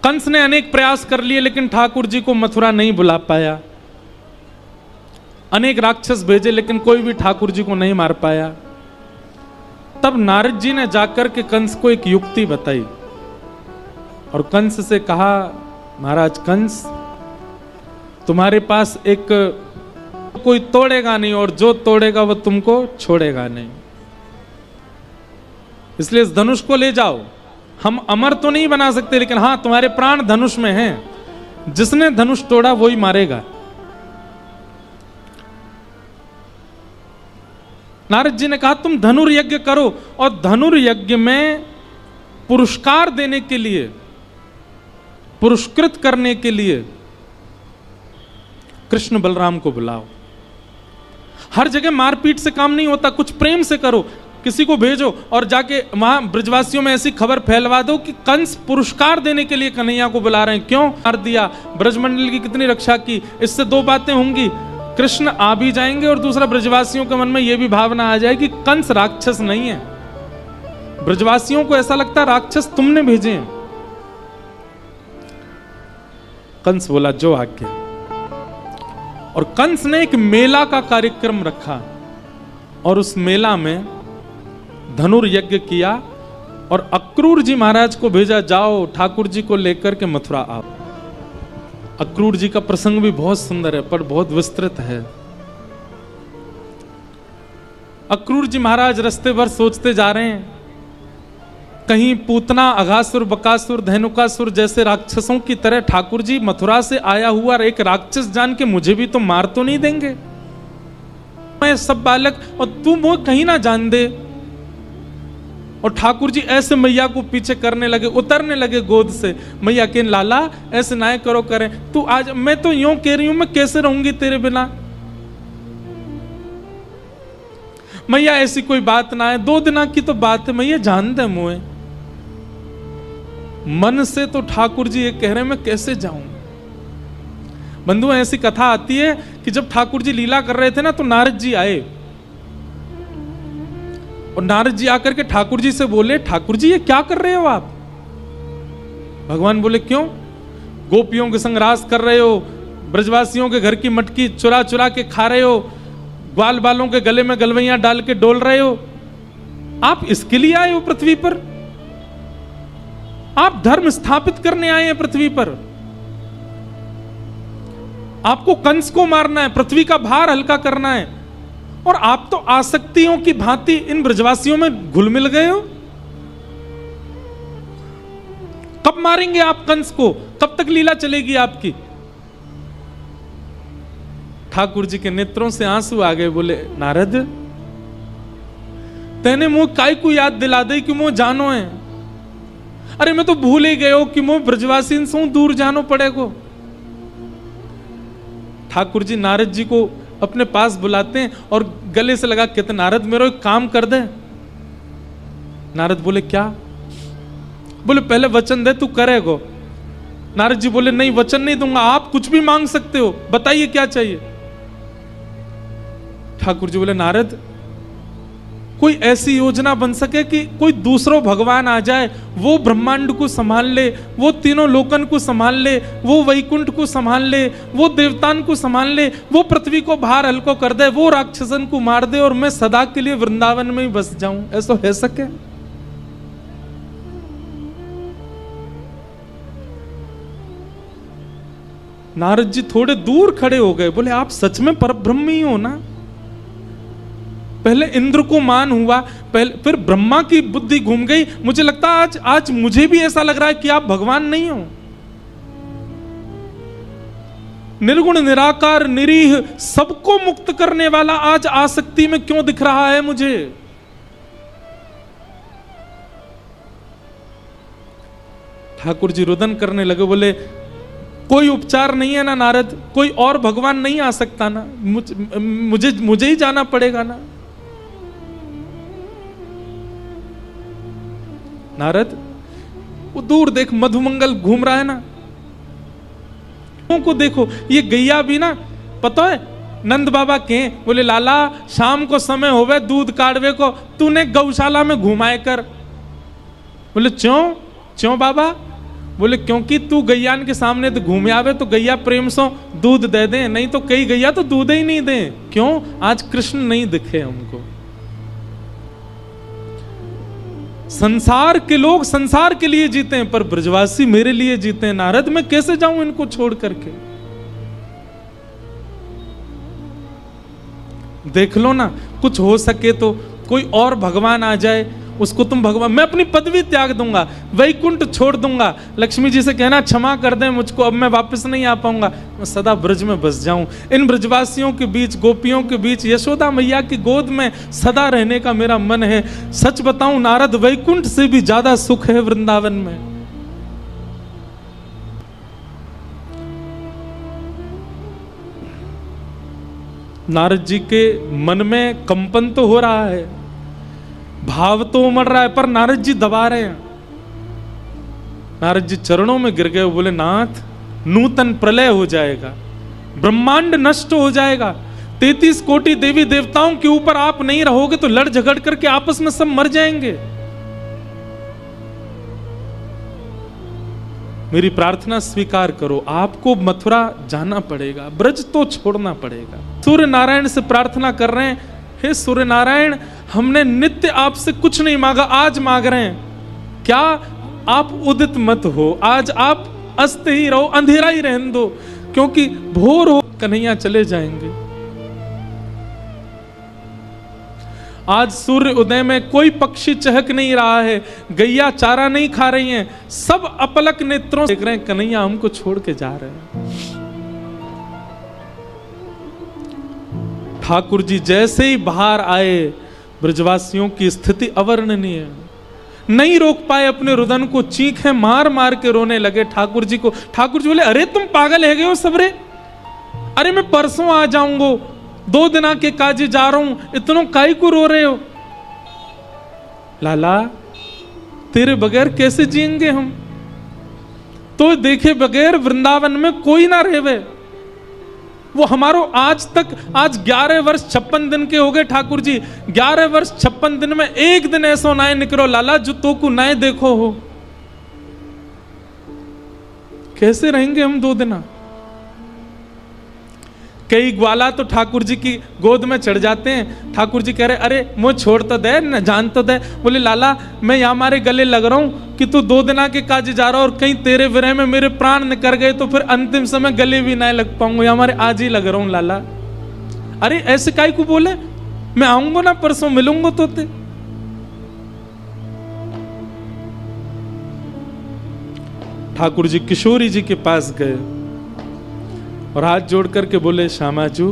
कंस ने अनेक प्रयास कर लिए लेकिन ठाकुर जी को मथुरा नहीं बुला पाया। अनेक राक्षस भेजे लेकिन कोई भी ठाकुर जी को नहीं मार पाया। तब नारद जी ने जाकर के कंस को एक युक्ति बताई और कंस से कहा, महाराज कंस, तुम्हारे पास एक कोई तोड़ेगा नहीं और जो तोड़ेगा वो तुमको छोड़ेगा नहीं, इसलिए इस धनुष को ले जाओ। हम अमर तो नहीं बना सकते लेकिन हां, तुम्हारे प्राण धनुष में हैं, जिसने धनुष तोड़ा वही मारेगा। नारद जी ने कहा तुम धनुर्यज्ञ करो, और धनुर्यज्ञ में पुरस्कार देने के लिए, पुरस्कृत करने के लिए कृष्ण बलराम को बुलाओ। हर जगह मारपीट से काम नहीं होता, कुछ प्रेम से करो। किसी को भेजो और जाके वहां ब्रजवासियों में ऐसी खबर फैलवा दो कि कंस पुरस्कार देने के लिए कन्हैया को बुला रहे हैं। क्यों मार दिया, ब्रजमंडल की कितनी रक्षा की। इससे दो बातें होंगी, कृष्ण आ भी जाएंगे और दूसरा ब्रजवासियों के मन में यह भी भावना आ जाएगी कि कंस राक्षस नहीं है। ब्रजवासियों को ऐसा लगता है राक्षस तुमने भेजे हैं। कंस बोला जो आज्ञा। और कंस ने एक मेला का कार्यक्रम रखा और उस मेला में धनुर्यज्ञ किया और अक्रूर जी महाराज को भेजा, जाओ ठाकुर जी को लेकर के मथुरा आओ। अक्रूर जी का प्रसंग भी बहुत सुंदर है पर बहुत विस्तृत है। अक्रूर जी महाराज रास्ते भर सोचते जा रहे हैं, कहीं पूतना, अघासुर, बकासुर, धेनुकासुर जैसे राक्षसों की तरह ठाकुर जी मथुरा से आया हुआ एक राक्षस जान के मुझे भी तो मार तो नहीं देंगे। मैं सब बालक और तू वो कहीं ना जान दे। और ठाकुर जी ऐसे मैया को पीछे करने लगे, उतरने लगे गोद से। मैया के लाला ऐसे ना करो, करें तू आज, मैं तो यूं कह रही हूं मैं कैसे रहूंगी तेरे बिना। मैया ऐसी कोई बात ना है, 2 दिना की तो बात है, मैया जान दे मुझे। मन से तो ठाकुर जी ये कह रहे हैं मैं कैसे जाऊं। बंधु ऐसी कथा आती है कि जब ठाकुर जी लीला कर रहे थे ना तो नारद जी आए और नारद जी आकर के ठाकुर जी से बोले, ठाकुर जी ये क्या कर रहे हो आप। भगवान बोले क्यों, गोपियों के संग रास कर रहे हो, ब्रजवासियों के घर की मटकी चुरा चुरा के खा रहे हो, ग्वाल बालों के गले में गलवैयां डाल के डोल रहे हो, आप इसके लिए आए हो पृथ्वी पर। आप धर्म स्थापित करने आए हैं पृथ्वी पर। आपको कंस को मारना है, पृथ्वी का भार हल्का करना है, और आप तो आसक्तियों की भांति इन ब्रजवासियों में घुल मिल गए हो। कब मारेंगे आप कंस को, कब तक लीला चलेगी आपकी। ठाकुर जी के नेत्रों से आंसू आ गए। बोले नारद तेने मुंह काय को याद दिला दे कि मुंह जानो है। अरे मैं तो भूल ही गयो कि मुंह ब्रजवासी से दूर जानो पड़ेगो। ठाकुर जी नारद जी को अपने पास बुलाते हैं और गले से लगा कहते नारद मेरा एक काम कर दे। नारद बोले क्या। बोले पहले वचन दे तू करेगो। नारद जी बोले नहीं वचन नहीं दूंगा, आप कुछ भी मांग सकते हो, बताइए क्या चाहिए। ठाकुर जी बोले नारद कोई ऐसी योजना बन सके कि कोई दूसरो भगवान आ जाए, वो ब्रह्मांड को संभाल ले, वो तीनों लोकन को संभाल ले, वो वैकुंठ को संभाल ले, वो देवतान को संभाल ले, वो पृथ्वी को भार हल्को कर दे, वो राक्षसन को मार दे और मैं सदा के लिए वृंदावन में ही बस जाऊं। ऐसा हो सके। नारद जी थोड़े दूर खड़े हो गए। बोले आप सच में परब्रह्म ही हो ना। पहले इंद्र को मान हुआ, पहले फिर ब्रह्मा की बुद्धि घूम गई। मुझे लगता आज मुझे भी ऐसा लग रहा है कि आप भगवान नहीं हो। निर्गुण निराकार निरीह सबको मुक्त करने वाला आज आसक्ति में क्यों दिख रहा है मुझे। ठाकुर जी रुदन करने लगे। बोले कोई उपचार नहीं है ना नारद, कोई और भगवान नहीं आ सकता ना, मुझे ही जाना पड़ेगा ना। नारद वो दूर देख मधुमंगल घूम रहा है ना, को देखो ये गैया भी ना, पता है नंद बाबा के। बोले लाला शाम को समय होवे दूध काढ़वे को, तूने गौशाला में घुमाए कर। बोले क्यों क्यों बाबा। बोले क्योंकि तू गैयान के सामने तो घूमे आवे तो गैया प्रेम से दूध दे दे, नहीं तो कई गैया तो दूध ही नहीं दे। क्यों? आज कृष्ण नहीं दिखे हमको। संसार के लोग संसार के लिए जीते हैं, पर ब्रजवासी मेरे लिए जीते हैं। नारद मैं कैसे जाऊं इनको छोड़ करके? देख लो ना, कुछ हो सके तो कोई और भगवान आ जाए, उसको तुम भगवान, मैं अपनी पदवी त्याग दूंगा, वैकुंठ छोड़ दूंगा, लक्ष्मी जी से कहना क्षमा कर दें मुझको, अब मैं वापस नहीं आ पाऊंगा, मैं सदा ब्रज में बस जाऊं, इन ब्रजवासियों के बीच, गोपियों के बीच, यशोदा मैया की गोद में सदा रहने का मेरा मन है। सच बताऊं नारद, वैकुंठ से भी ज्यादा सुख है वृंदावन में। नारद जी के मन में कंपन तो हो रहा है, भाव तो उमड़ रहा है, पर नारद जी दबा रहे हैं। नारद जी चरणों में गिर गए, बोले नाथ नूतन प्रलय हो जाएगा, ब्रह्मांड नष्ट हो जाएगा, 33 कोटि देवी देवताओं के ऊपर आप नहीं रहोगे तो लड़ झगड़ करके आपस में सब मर जाएंगे। मेरी प्रार्थना स्वीकार करो, आपको मथुरा जाना पड़ेगा, ब्रज तो छोड़ना पड़ेगा। सूर्य नारायण से प्रार्थना कर रहे हैं, हे सूर्य नारायण, हमने नित्य आपसे कुछ नहीं मांगा, आज मांग रहे हैं, क्या आप उदित मत हो, आज आप अस्त ही रहो, अंधेरा ही रहने दो, क्योंकि भोर हो कन्हैया चले जाएंगे। आज सूर्य उदय में कोई पक्षी चहक नहीं रहा है, गैया चारा नहीं खा रही हैं, सब अपलक नेत्रों से देख रहे हैं कन्हैया हमको छोड़ के जा रहे हैं। ठाकुर जी जैसे ही बाहर आए, ब्रजवासियों की स्थिति अवर्णनीय है, नहीं रोक पाए अपने रुदन को, चीखें मार मार के रोने लगे ठाकुर जी को। ठाकुर जी बोले अरे तुम पागल है गए हो सबरे, अरे मैं परसों आ जाऊंगा, 2 दिना के काजे जा रहा हूं, इतनों काई को रो रहे हो? लाला तेरे बगैर कैसे जिएंगे हम, तो देखे बगैर वृंदावन में कोई ना रहे। वो हमारो आज 11 वर्ष 56 दिन के हो गए ठाकुर जी, 11 वर्ष 56 दिन में एक दिन ऐसा नाय निकलो लाला जो तो को नाय देखो हो। कैसे रहेंगे हम 2 दिन? कई ग्वाला तो ठाकुर जी की गोद में चढ़ जाते हैं, ठाकुर जी कह रहे अरे मुझे छोड़ तो दे, न जान तो दे। बोले लाला मैं यहाँ हमारे गले लग रहा हूँ कि तू 2 दिना के काज जा रहा और कहीं तेरे विरह में मेरे प्राण निकल गए तो फिर अंतिम समय गले भी ना लग पाऊंगा, या हमारे आज ही लग रहा हूँ लाला। अरे ऐसे काई को बोले, मैं आऊंगा ना परसों मिलूंगा तो ते। ठाकुर जी किशोरी जी के पास गए और हाथ जोड़ करके बोले श्यामाजू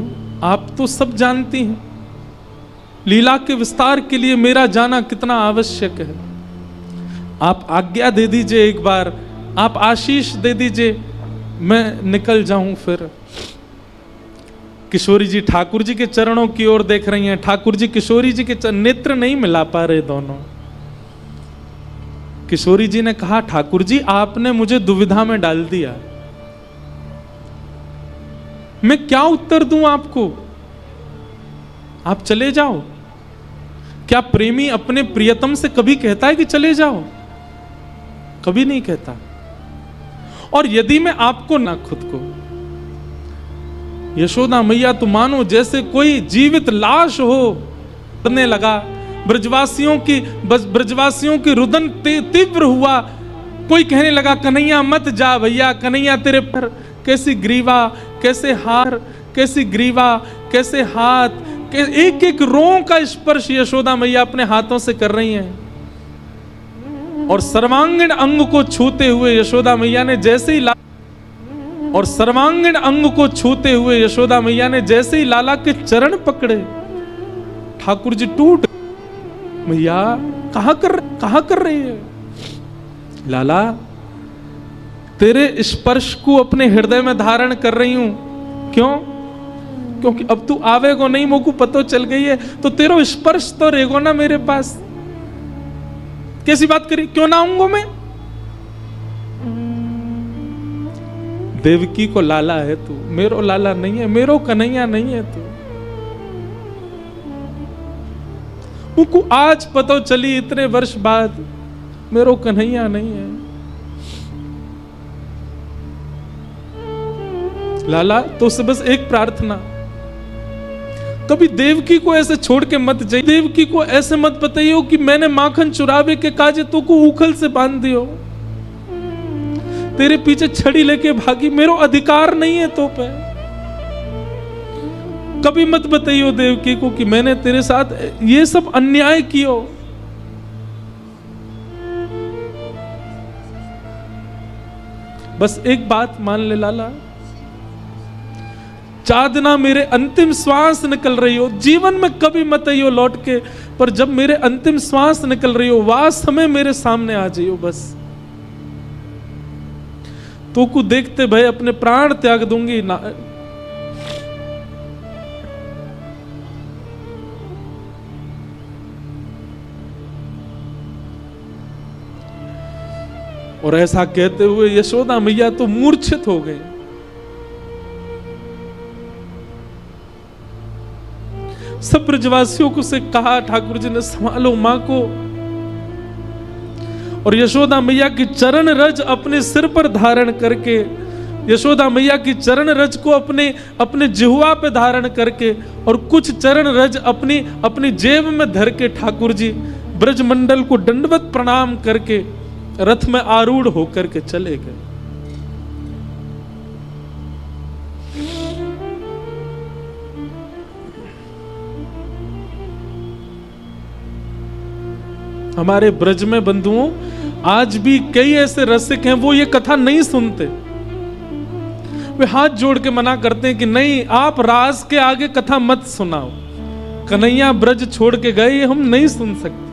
आप तो सब जानती हैं, लीला के विस्तार के लिए मेरा जाना कितना आवश्यक है, आप आज्ञा दे दीजिए, एक बार आप आशीष दे दीजिए, मैं निकल जाऊं फिर। किशोरी जी ठाकुर जी के चरणों की ओर देख रही हैं, ठाकुर जी किशोरी जी के नेत्र नहीं मिला पा रहे दोनों। किशोरी जी ने कहा ठाकुर जी आपने मुझे दुविधा में डाल दिया, मैं क्या उत्तर दूं आपको, आप चले जाओ। क्या प्रेमी अपने प्रियतम से कभी कहता है कि चले जाओ? कभी नहीं कहता। और यदि मैं आपको ना खुद को, यशोदा मैया तो मानो जैसे कोई जीवित लाश हो करने लगा, ब्रजवासियों की रुदन तीव्र हुआ, कोई कहने लगा कन्हैया मत जा भैया, कन्हैया तेरे पर कैसी ग्रीवा, कैसे हार, कैसी ग्रीवा, कैसे हाथ, एक एक रों का स्पर्श यशोदा मैया अपने हाथों से कर रही हैं। और सर्वांगीण अंग को छूते हुए यशोदा मैया ने जैसे ही यशोदा मैया ने जैसे ही लाला के चरण पकड़े, ठाकुर जी टूट, मैया कहां कर रही है? लाला तेरे स्पर्श को अपने हृदय में धारण कर रही हूं। क्यों? क्योंकि अब तू आवेगो नहीं, मोको पतो चल गई है, तो तेरा स्पर्श तो रहेगो ना मेरे पास। कैसी बात करी, क्यों ना आऊंगा मैं? देवकी को लाला है तू, मेरो लाला नहीं है, मेरो कन्हैया नहीं है तू। मुझको आज पता चली इतने वर्ष बाद, मेरो कन्हैया नहीं है। लाला तो से बस एक प्रार्थना, कभी देवकी को ऐसे छोड़ के मत जाइए, देवकी को ऐसे मत बताइयो कि मैंने माखन चुरावे के काजे तो को उखल से बांध दियो, तेरे पीछे छड़ी लेके भागी, मेरो अधिकार नहीं है तो पे। कभी मत बताइयो देवकी को कि मैंने तेरे साथ ये सब अन्याय कियो। बस एक बात मान ले लाला, चादना मेरे अंतिम श्वास निकल रही हो, जीवन में कभी मत आइयो लौट के, पर जब मेरे अंतिम श्वास निकल रही हो वास समय मेरे सामने आ जाइयो बस। तो को देखते भाई अपने प्राण त्याग दूंगी ना। और ऐसा कहते हुए यशोदा मैया तो मूर्छित हो गई। सब ब्रजवासियों को से कहा, ठाकुर जी ने संभालो मां को, और यशोदा मैया की चरण रज अपने सिर पर धारण करके, यशोदा मैया की चरण रज को अपने जिह्वा पे धारण करके, और कुछ चरण रज अपनी जेब में धर के ठाकुर जी ब्रजमंडल को दंडवत प्रणाम करके रथ में आरूढ़ होकर के चले गए। हमारे ब्रज में बंधुओं आज भी कई ऐसे रसिक हैं, वो ये कथा नहीं सुनते, वे हाथ जोड़ के मना करते हैं कि नहीं, आप रास के आगे कथा मत सुनाओ, कन्हैया ब्रज छोड़ के गए, ये हम नहीं सुन सकते।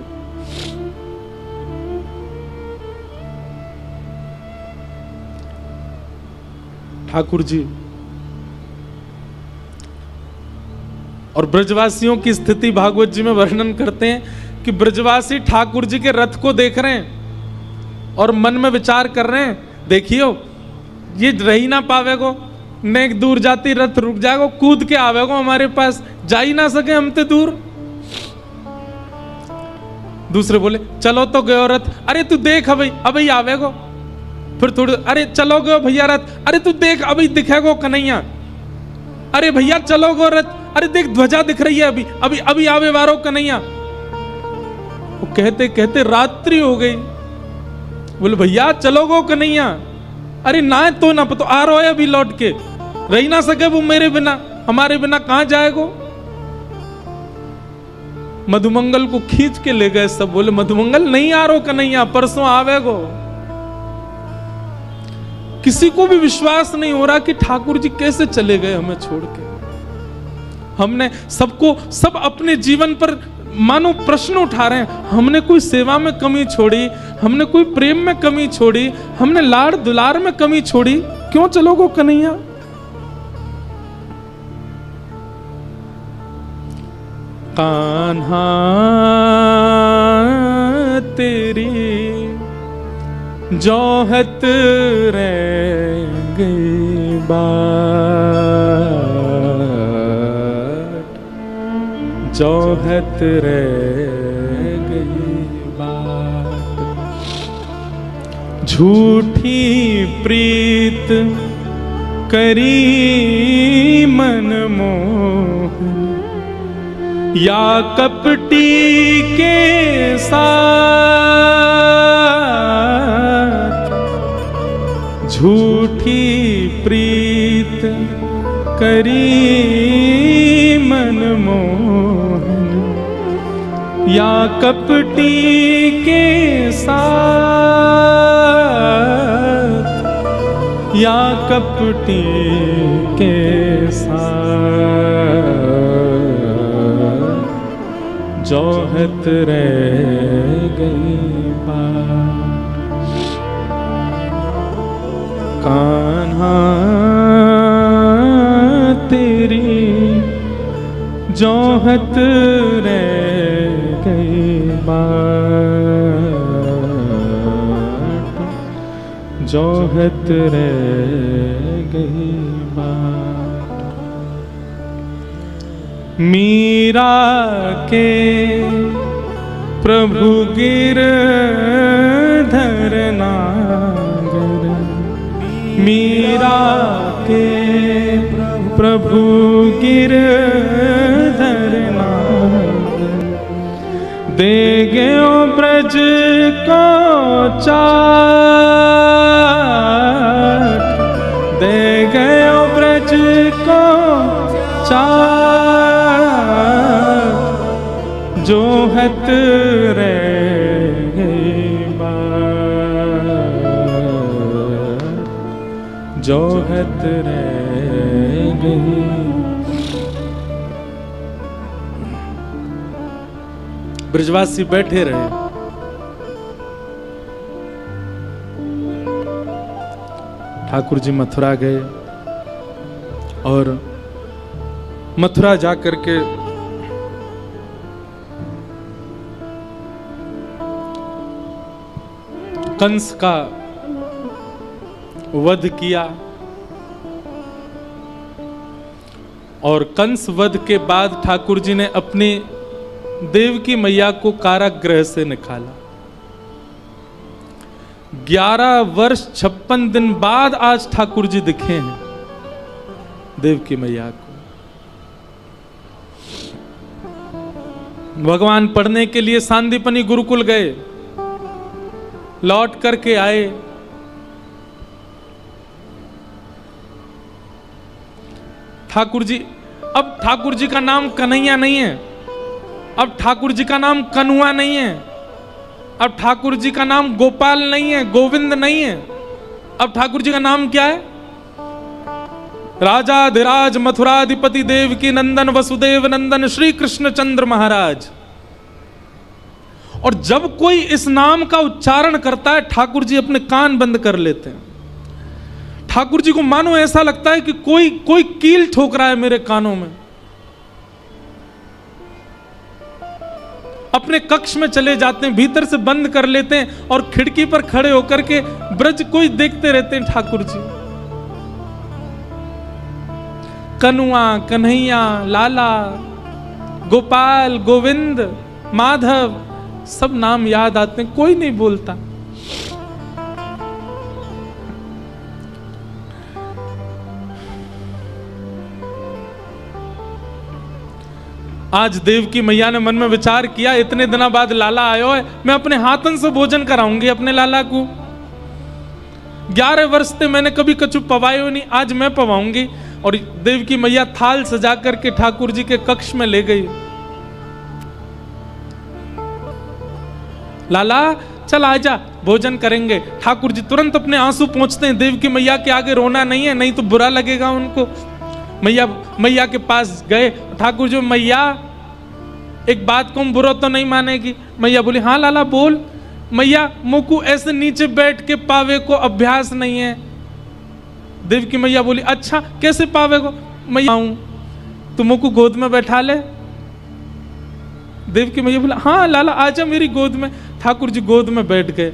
ठाकुर जी और ब्रजवासियों की स्थिति भागवत जी में वर्णन करते हैं कि ब्रजवासी ठाकुर जी के रथ को देख रहे हैं और मन में विचार कर रहे हैं, देखियो ये रही ना पावेगो, नेक दूर जाती रथ रुक जाएगो, कूद के आवेगो हमारे पास, जा ही ना सके हम ते दूर। दूसरे बोले चलो तो गयो रथ, अरे तू देख अभी आवेगो। फिर थोड़ी, अरे चलो गयो भैया रथ, अरे तू देख अभी दिखेगो कन्हैया। अरे भैया चलो गो रथ, अरे देख ध्वजा दिख रही है, अभी आवे वारो कन्हैया। वो कहते कहते रात्रि हो गई। बोले भैया चलो गो कन्हैया, अरे ना तो ना पतो आ रहा है अभी लौट के, रही ना सके वो मेरे बिना, हमारे बिना कहां जाएगो। मधुमंगल को खींच के ले गए सब, बोले मधुमंगल नहीं आ रहा कन्हैया, परसों आवेगो। किसी को भी विश्वास नहीं हो रहा कि ठाकुर जी कैसे चले गए हमें छोड़ के। हमने सब अपने जीवन पर मानो प्रश्न उठा रहे हैं, हमने कोई सेवा में कमी छोड़ी, हमने कोई प्रेम में कमी छोड़ी, हमने लाड़ दुलार में कमी छोड़ी, क्यों चलोगो कन्हैया। कान्हा तेरी जोहत रह गई बात, जोहत रह गई बात। झूठी प्रीत करी मनमोहन, या कपटी के साथ। झूठी प्रीत करी मनमोहन, या कपटी के साथ, या कपटी के साथ। जोहत रह गई बात। कान्हा तेरी जोहत रह गई बात, जोहत रह गई बात। मीरा के प्रभु गिरधर नागर, मीरा के प्रभु गिरधर नाथ, दे गयो ब्रज को चाट, दे गयो ब्रज को चाट, जो हत रह गई बात, जो हत रह गई। ब्रजवासी बैठे रहे। ठाकुर जी मथुरा गए और मथुरा जाकर के कंस का वध किया और कंस वध के बाद ठाकुर जी ने अपनी देवकी मैया को कारागृह से निकाला। 11 वर्ष 56 दिन बाद आज ठाकुर जी दिखे हैं देवकी मैया को। भगवान पढ़ने के लिए सांदीपनी गुरुकुल गए, लौट करके आए। ठाकुर जी, अब ठाकुर जी का नाम कन्हैया नहीं है, अब ठाकुर जी का नाम कन्हुआ नहीं है, अब ठाकुर जी का नाम गोपाल नहीं है, गोविंद नहीं है। अब ठाकुर जी का नाम क्या है? राजाधिराज मथुराधिपति देवकी नंदन वसुदेव नंदन श्री कृष्ण चंद्र महाराज। और जब कोई इस नाम का उच्चारण करता है ठाकुर जी अपने कान बंद कर लेते हैं। ठाकुर जी को मानो ऐसा लगता है कि कोई कील ठोक रहा है मेरे कानों में। अपने कक्ष में चले जाते हैं, भीतर से बंद कर लेते हैं और खिड़की पर खड़े होकर के ब्रज को ही देखते रहते हैं। ठाकुर जी कन्हुआ, कन्हैया, लाला, गोपाल, गोविंद, माधव, सब नाम याद आते हैं, कोई नहीं बोलता। आज देवकी मैया ने मन में विचार किया, इतने दिनों बाद लाला आयो है, मैं अपने हाथन से भोजन कराऊंगी अपने लाला को। 11 वर्ष से मैंने कभी कछु पवायो नहीं, आज मैं पवाऊंगी। और देवकी मैया थाल सजा करके ठाकुर जी के कक्ष में ले गई। लाला चल आजा, भोजन करेंगे। ठाकुर जी तुरंत अपने आंसू पोंछते हैं। देवकी मैया के आगे रोना नहीं है, नहीं तो बुरा लगेगा उनको। मैया के पास गए। ठाकुर जी, मैया एक बात को बुरा तो नहीं मानेगी? मैया बोली, हाँ लाला बोल। मैया मुकु ऐसे नीचे बैठ के पावे को अभ्यास नहीं है। देवकी मैया बोली, अच्छा कैसे पावे को? मैया आऊं तो मुकु गोद में बैठा ले। देवकी मैया बोला, हाँ लाला आजा मेरी गोद में। ठाकुर जी गोद में बैठ गए।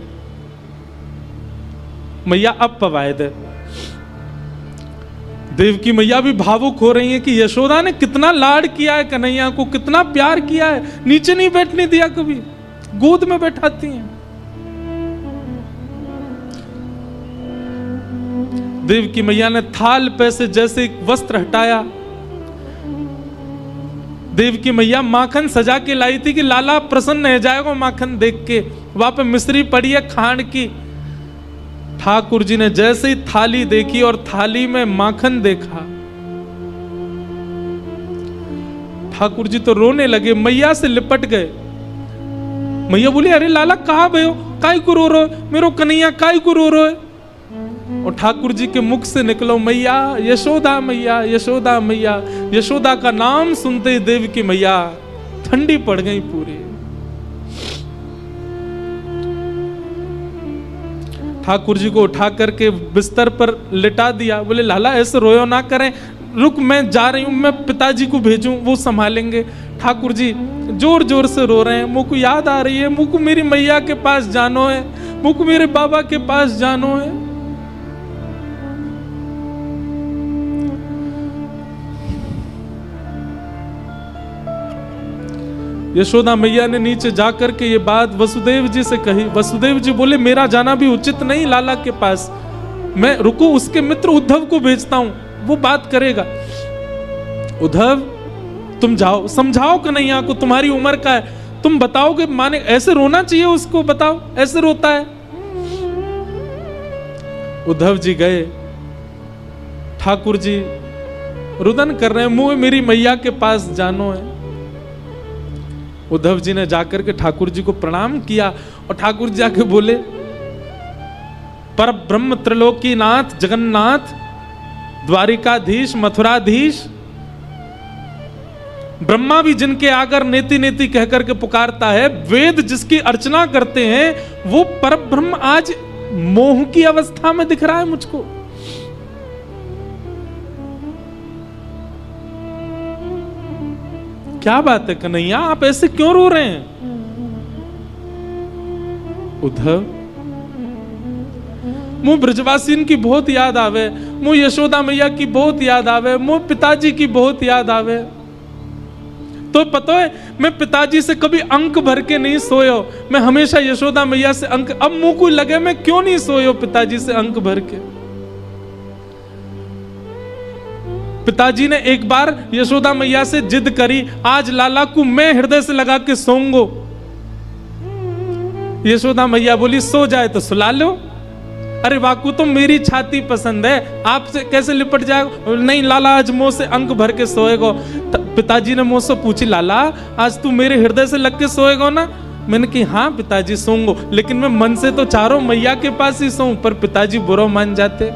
मैया अब पवाए दे। देवकी मैया भी भावुक हो रही है कि यशोदा ने कितना लाड किया है कन्हैया को, कितना प्यार किया है, नीचे नहीं बैठने दिया कभी, गोद में बैठाती हैं। देवकी मैया ने थाल पे से जैसे एक वस्त्र हटाया। देवकी मैया माखन सजा के लाई थी कि लाला प्रसन्न हो जाएगा माखन देख के। वहां पे मिश्री पड़ी है खांड की। ठाकुर जी ने जैसे ही थाली देखी और थाली में माखन देखा, ठाकुर जी तो रोने लगे, मैया से लिपट गए। मैया बोली, अरे लाला कहाँ गए हो, काय को रो रहे हो, मेरो कन्हैया काय को रो रहे हो? और ठाकुर जी के मुख से निकलो, मैया यशोदा मैया यशोदा मैया। यशोदा का नाम सुनते ही देवकी मैया ठंडी पड़ गई पूरी। ठाकुर जी को उठा करके बिस्तर पर लिटा दिया। बोले, लाला ऐसे रोयो ना करें, रुक मैं जा रही हूं, मैं पिताजी को भेजूं, वो संभालेंगे। ठाकुर जी जोर जोर से रो रहे हैं। मुझको याद आ रही है, मुझको मेरी मैया के पास जानो है, मुझको मेरे बाबा के पास जानो है। यशोदा मैया ने नीचे जाकर के ये बात वसुदेव जी से कही। वसुदेव जी बोले, मेरा जाना भी उचित नहीं लाला के पास, मैं रुको, उसके मित्र उद्धव को भेजता हूं, वो बात करेगा। उद्धव तुम जाओ, समझाओ कन्हैया को, तुम्हारी उम्र का है, तुम बताओगे माने, ऐसे रोना चाहिए उसको, बताओ ऐसे रोता है। उद्धव जी गए, ठाकुर जी रुदन कर रहे हैं, मुंह मेरी मैया के पास जानो है। उद्धव जी ने जाकर के ठाकुर जी को प्रणाम किया और ठाकुर जी जाके बोले, पर ब्रह्म त्रिलोकीनाथ जगन्नाथ द्वारिकाधीश मथुराधीश, ब्रह्मा भी जिनके आगर नेति नेति कहकर के पुकारता है, वेद जिसकी अर्चना करते हैं, वो परब्रह्म आज मोह की अवस्था में दिख रहा है मुझको। क्या बात है कन्हैया, आप ऐसे क्यों रो रहे हैं? उद्धव मुझ ब्रजवासीन की बहुत याद आवे, मुझ यशोदा मैया की बहुत याद आवे, मुझ पिताजी की बहुत याद आवे। तो पता है मैं पिताजी से कभी अंक भर के नहीं सोयो, मैं हमेशा यशोदा मैया से अंक, अब मुंह को लगे मैं क्यों नहीं सोयो पिताजी से अंक भर के। पिताजी ने एक बार यशोदा मैया से जिद करी, आज लाला को मैं हृदय से लगा के सोऊंगो। यशोदा मैया बोली सो जाए तो सुला लो। अरे वाकू तो मेरी छाती पसंद है, आपसे कैसे लिपट जाए? नहीं लाला आज मुंह से अंक भर के सोएगो। पिताजी ने मुझसे पूछी, लाला आज तू मेरे हृदय से लग के सोएगो ना? मैंने कहा हाँ पिताजी सोऊंगो, लेकिन मैं मन से तो चारों मैया के पास ही सोऊं। पर पिताजी बुरा मान जाते।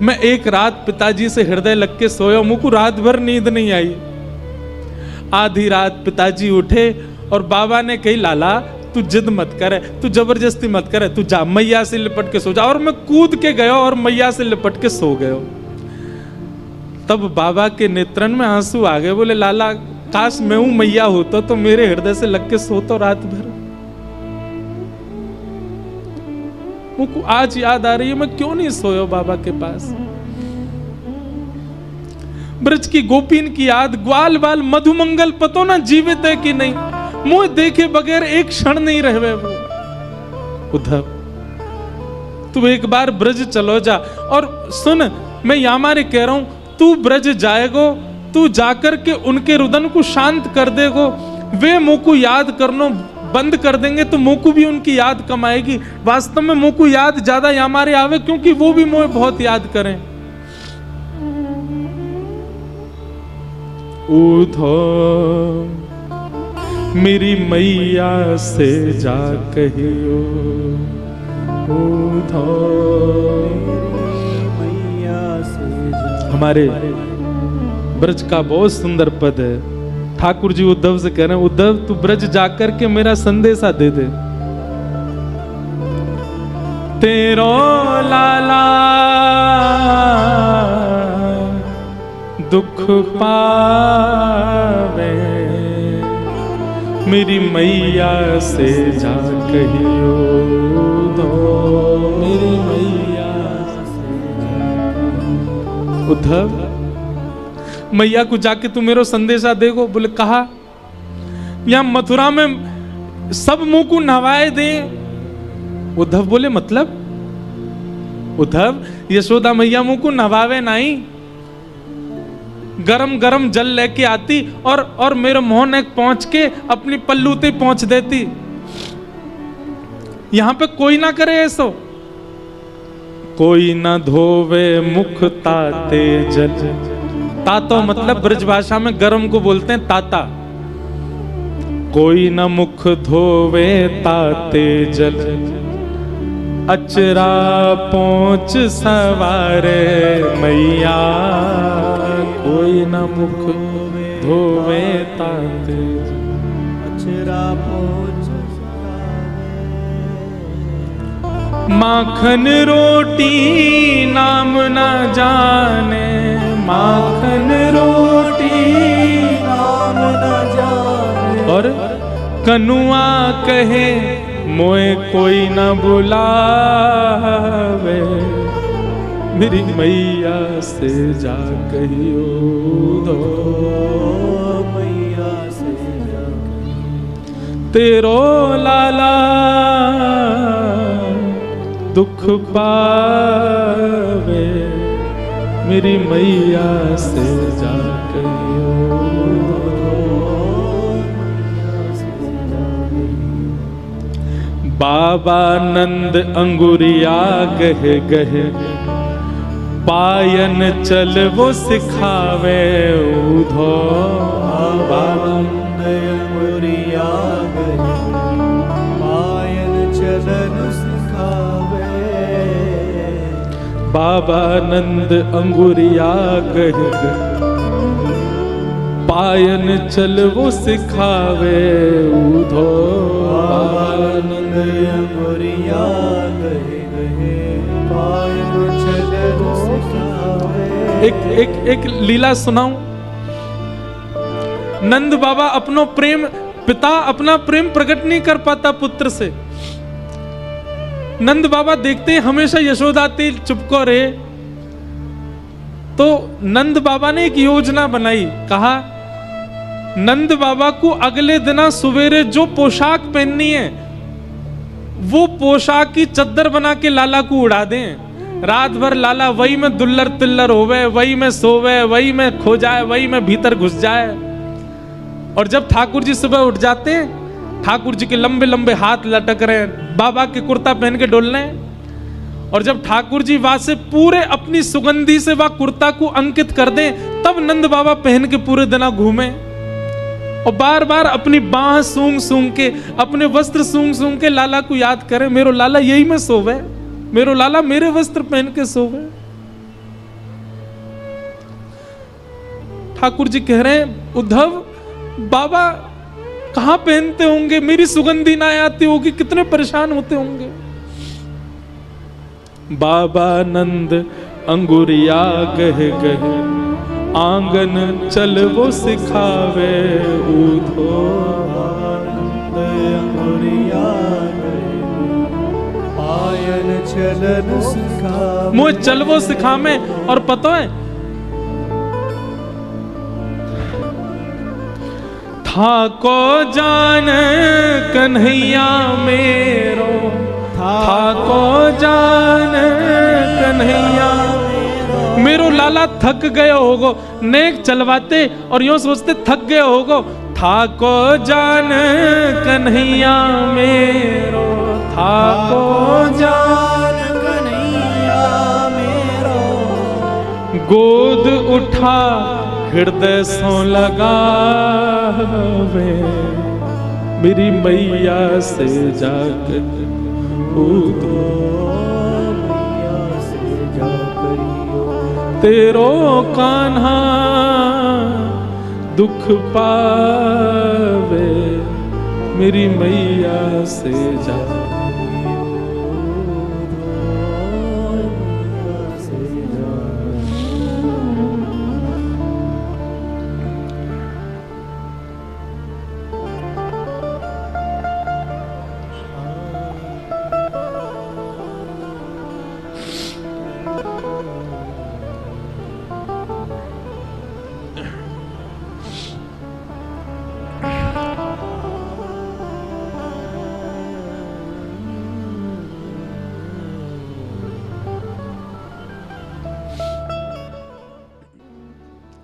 मैं एक रात पिताजी से हृदय लग के सोया, मुझको रात भर नींद नहीं आई। आधी रात पिताजी उठे और बाबा ने कही, लाला तू जिद मत करे, तू जबरदस्ती मत करे, तू जा मैया से लिपट के सो जा। और मैं कूद के गया और मैया से लिपट के सो गया। तब बाबा के नेत्रन में आंसू आ गए, बोले लाला काश मैं हूं मैया होता तो मेरे हृदय से लग के सोता रात भर। मुझको आज याद आ रही है मैं क्यों नहीं सोया बाबा के पास। ब्रज की गोपीन की याद, ग्वाल बाल मधुमंगल पतो ना जीवित है कि नहीं, मुझे देखे बगैर एक क्षण नहीं रहे वो। उद्धव तू एक बार ब्रज चलो जा। और सुन मैं यामारे कह रहा हूं, तू ब्रज जाएगो, तू जाकर के उनके रुदन को शांत कर देगो, वे मुंह को याद करनो बंद कर देंगे तो मुंह को भी उनकी याद कम आएगी। वास्तव में मुंह को याद ज्यादा यामारे आवे, क्योंकि वो भी मुझे बहुत याद करें। उद्धव मेरी मैया से जा कहियो, मैया से जा। हमारे ब्रज का बहुत सुंदर पद है। ठाकुर जी उद्धव से कह रहे हैं, उद्धव तू ब्रज जाकर के मेरा संदेशा दे दे। तेरो लाला दुख पावे, मेरी मैया से जा कहियो दो, मेरी मैया से। उद्धव मैया को जाके तू मेरो संदेशा देगो? बोले कहा यहां मथुरा में सब मुंह को नहवाए दे। उद्धव बोले मतलब? उद्धव यशोदा मैया मुंह को नहवावे नहीं, गरम गरम जल लेके आती और मेरे मोहन एक पहुंच के अपनी पल्लूते पहुंच देती। यहां पे कोई ना करे ऐसो। कोई ना धोवे मुख ताते जल, तातो मतलब ब्रज भाषा में गरम को बोलते हैं ताता। कोई न मुख धोवे ताते जल, अचरा पहुंच सवारे मैया। कोई न मुख धोवे ताते जल, अचरा पहुंच सवारे। माखन रोटी नाम न जाने, माखन रोटी नाम न जाने। और कनुआ कहे मोए कोई न बुलावे, मेरी मैया से जा कहियो दो, मैया से जा तेरो लाला दुख दुख पावे, मेरी मैया से जाके बाबा नंद अंगुरिया गह गह, पायन चल वो सिखावे उधो। बाबा नंद अंगुरिया गह, पायन चलन सिखावे। बाबा नंद अंगुरिया गह गह, पायन चल वो सिखावे उधो। बाबा नंद अंगुरिया गह गह, पायन चलन सिखावे। एक लीला सुनाऊं। नंद बाबा अपनो प्रेम, पिता अपना प्रेम प्रकट नहीं कर पाता पुत्र से। नंद बाबा देखते हमेशा यशोदा तेल चुपको रहे, तो नंद बाबा ने एक योजना बनाई। कहा नंद बाबा को अगले दिन सवेरे जो पोशाक पहननी है वो पोशाक की चद्दर बना के लाला को उड़ा दें। रात भर लाला वही में दुल्लर तिल्लर होवे, वही में सोवे, वही में खो जाए, वही में भीतर घुस जाए। और जब ठाकुर जी सुबह उठ जाते हैं, ठाकुर जी के लंबे लंबे हाथ लटक रहे हैं, बाबा के कुर्ता पहन के डोल रहे हैं। और जब ठाकुर जी वहां से पूरे अपनी सुगंधी से वह कुर्ता को अंकित कर दें, तब नंद बाबा पहन के पूरे दिन घूमे और बार बार अपनी बाह सूंघ सूंघ के, अपने वस्त्र सूंघ सूंघ के लाला को याद करें, मेरो लाला यही में सोवे, मेरो लाला मेरे वस्त्र पहन के सोवे। ठाकुर जी कह रहे हैं उद्धव, बाबा कहां पहनते होंगे, मेरी सुगंधी ना आती होगी, कितने परेशान होते होंगे। बाबा नंद अंगुरिया गह गह, आंगन चल वो सिखावे उधो। नंद अंगुरिया गह, पायन चलन सिखावे। मुझे चल वो सिखावे। और पता है था को जान कन्हैया मेरो, था को जान कन्हैया मेरो। लाला थक गए होगो, नेक चलवाते और यूं सोचते थक गए होगो। था को जान कन्हैया मेरो, था को जान कन्हैया मेरो। गोद उठा हृदय सो लगावे, मेरी मैया से जाकर उधो। तेरो कान्हा दुख पावे, मेरी मैया से जाकर।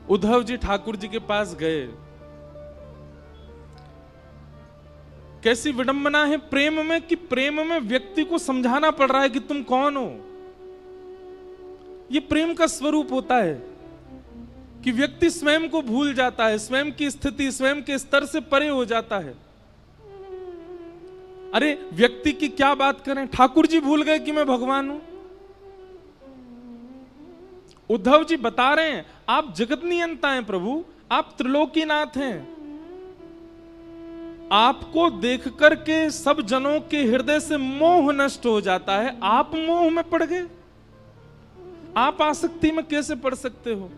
उद्धव जी ठाकुर जी के पास गए। कैसी विडंबना है प्रेम में, कि प्रेम में व्यक्ति को समझाना पड़ रहा है कि तुम कौन हो। यह प्रेम का स्वरूप होता है कि व्यक्ति स्वयं को भूल जाता है, स्वयं की स्थिति, स्वयं के स्तर से परे हो जाता है। अरे व्यक्ति की क्या बात करें, ठाकुर जी भूल गए कि मैं भगवान हूं। उद्धव जी बता रहे हैं आप जगत नियंता हैं प्रभु, आप त्रिलोकीनाथ हैं। आपको देख करके सब जनों के हृदय से मोह नष्ट हो जाता है, आप मोह में पड़ गए। आप आसक्ति में कैसे पड़ सकते हो।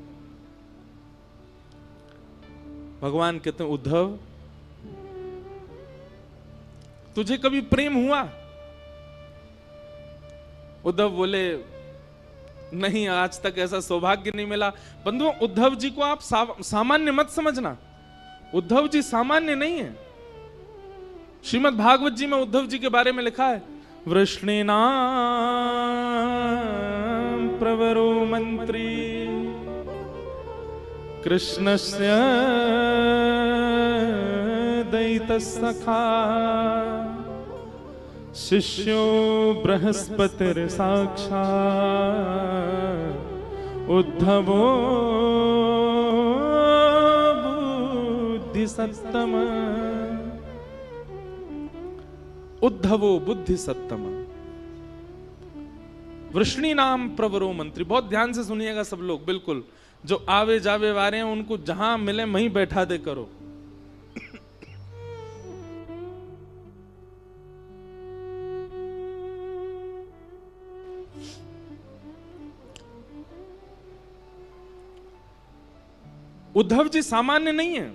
भगवान कहते हैं उद्धव तुझे कभी प्रेम हुआ। उद्धव बोले नहीं, आज तक ऐसा सौभाग्य नहीं मिला। बंधुओं उद्धव जी को आप सामान्य मत समझना, उद्धव जी सामान्य नहीं है। श्रीमद् भागवत जी में उद्धव जी के बारे में लिखा है वृष्णीनां प्रवरो मंत्री कृष्णस्य दयितसखा शिष्यो बृहस्पतिर्साक्षात् उद्धवो बुद्धिसत्तम। उद्धवो बुद्धिसत्तम। वृष्णि नाम प्रवरो मंत्री। बहुत ध्यान से सुनिएगा सब लोग, बिल्कुल जो आवे जावे वाले हैं उनको जहां मिले वहीं बैठा दे करो। उद्धव जी सामान्य नहीं है।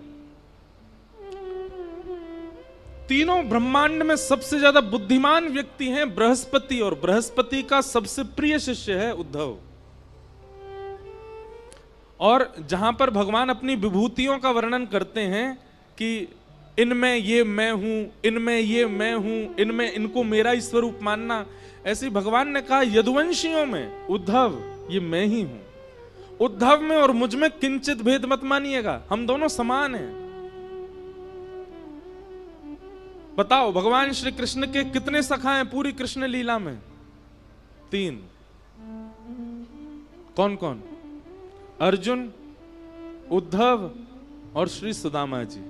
तीनों ब्रह्मांड में सबसे ज्यादा बुद्धिमान व्यक्ति हैं बृहस्पति, और बृहस्पति का सबसे प्रिय शिष्य है उद्धव। और जहां पर भगवान अपनी विभूतियों का वर्णन करते हैं कि इनमें ये मैं हूं, इनमें ये मैं हूं, इनमें इनको मेरा ही स्वरूप मानना, ऐसे भगवान ने कहा यदुवंशियों में उद्धव ये मैं ही हूं। उद्धव में और मुझ में किंचित भेद मत मानिएगा, हम दोनों समान हैं। बताओ भगवान श्री कृष्ण के कितने सखा हैं पूरी कृष्ण लीला में? 3। कौन कौन? अर्जुन, उद्धव और श्री सुदामा जी।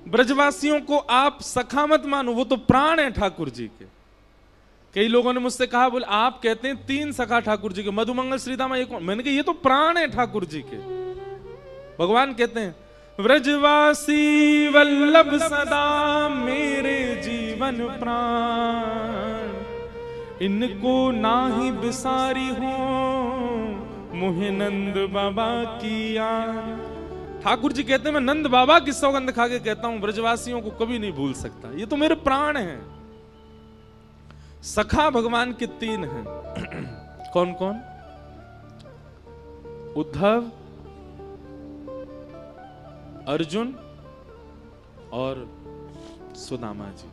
ब्रजवासियों को आप सखा मत मानो, वो तो प्राण है ठाकुर जी के। कई लोगों ने मुझसे कहा, बोले आप कहते हैं 3 सखा ठाकुर जी के, मधुमंगल श्रीदामा ये कौन? मैंने कहा ये तो प्राण है ठाकुर जी के। भगवान कहते हैं व्रजवासी वल्लभ सदा मेरे जीवन प्राण, इनको नाही बिसारी हो मुहे नंद बाबा की याद। ठाकुर जी कहते हैं मैं नंद बाबा की सौगंध खा के कहता हूं ब्रजवासियों को कभी नहीं भूल सकता, ये तो मेरे प्राण हैं। सखा भगवान के 3 हैं। कौन कौन? उद्धव, अर्जुन और सुदामा जी।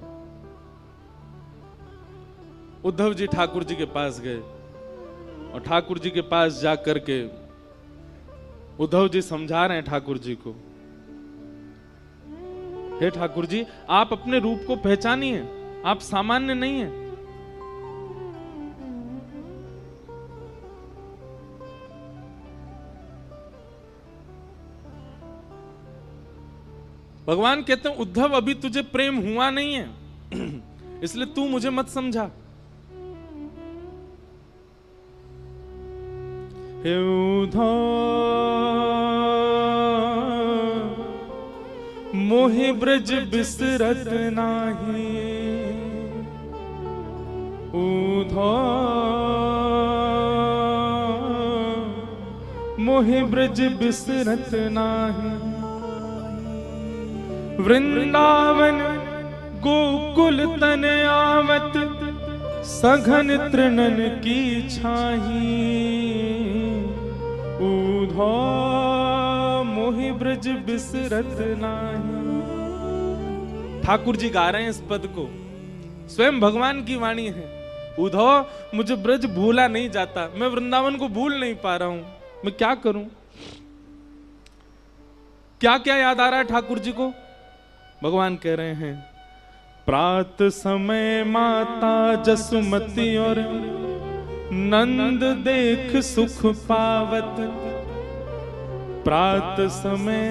उद्धव जी ठाकुर जी के पास गए और ठाकुर जी के पास जाकर के उद्धव जी समझा रहे हैं ठाकुर जी को, हे ठाकुर जी आप अपने रूप को पहचानिए, आप सामान्य नहीं हैं। भगवान कहते हैं उद्धव अभी तुझे प्रेम हुआ नहीं है इसलिए तू मुझे मत समझा। हे उद्धव मोहि ब्रज बिसरत नाही, उद्धव मोहि ब्रज बिसरत नाही। वृंदावन गोकुल तन आवत सघन तृणन की छाही, उद्धव मोहि ब्रज बिसरत नाही। ठाकुर जी गा रहे हैं इस पद को, स्वयं भगवान की वाणी है। उद्धव मुझे ब्रज भूला नहीं जाता, मैं वृंदावन को भूल नहीं पा रहा हूं, मैं क्या करूं? क्या क्या याद आ रहा है ठाकुर जी को? भगवान कह रहे हैं प्रात समय माता जसुमती और नंद देख सुख पावत। प्रात समय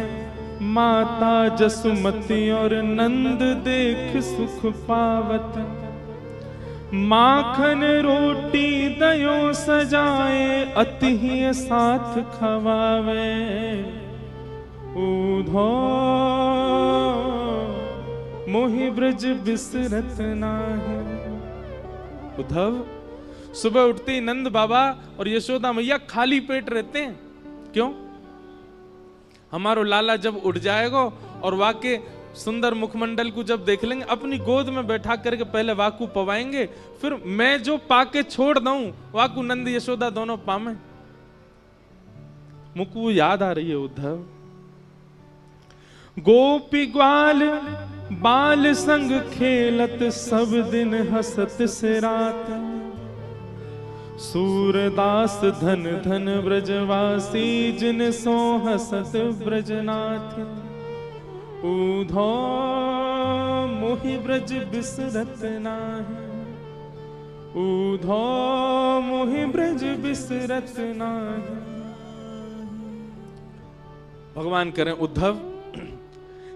माता जसुमती और नंद देख सुख पावत। माखन रोटी दयो सजाए अति ही साथ खवावे, उद्धव मोहि ब्रज बिसरत नाही। उद्धव सुबह उठते ही नंद बाबा और यशोदा मैया खाली पेट रहते हैं। क्यों? हमारो लाला जब उठ जाएगा और वाके सुंदर मुखमंडल को जब देख लेंगे, अपनी गोद में बैठा करके पहले वाकू पवाएंगे, फिर मैं जो पाके छोड़ दूं वाकू नंद यशोदा दोनों पामे। मुकु याद आ रही है उद्धव। गोपी ग्वाल बाल संग खेलत सब दिन हसत से रात, सूरदास धन धन ब्रजवासी जिन सो हसत ब्रजनाथ, ऊधो मोहि ब्रज बिसरत नाहि, ऊधो मोहि ब्रज बिसरत नाहि। भगवान करें उद्धव,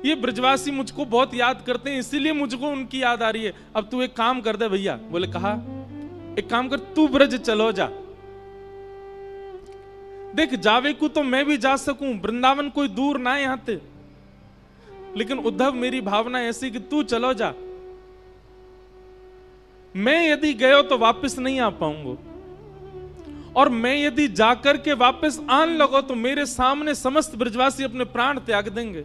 ये ब्रजवासी मुझको बहुत याद करते हैं, इसीलिए मुझको उनकी याद आ रही है। अब तू एक काम कर दे भैया। बोले कहा, एक काम कर, तू ब्रज चलो जा। देख जावे को तो मैं भी जा सकूं, वृंदावन कोई दूर ना है यहां से, लेकिन उद्धव मेरी भावना ऐसी कि तू चलो जा। मैं यदि गयो तो वापस नहीं आ पाऊंगा, और मैं यदि जाकर के वापस आन लगो तो मेरे सामने समस्त ब्रजवासी अपने प्राण त्याग देंगे।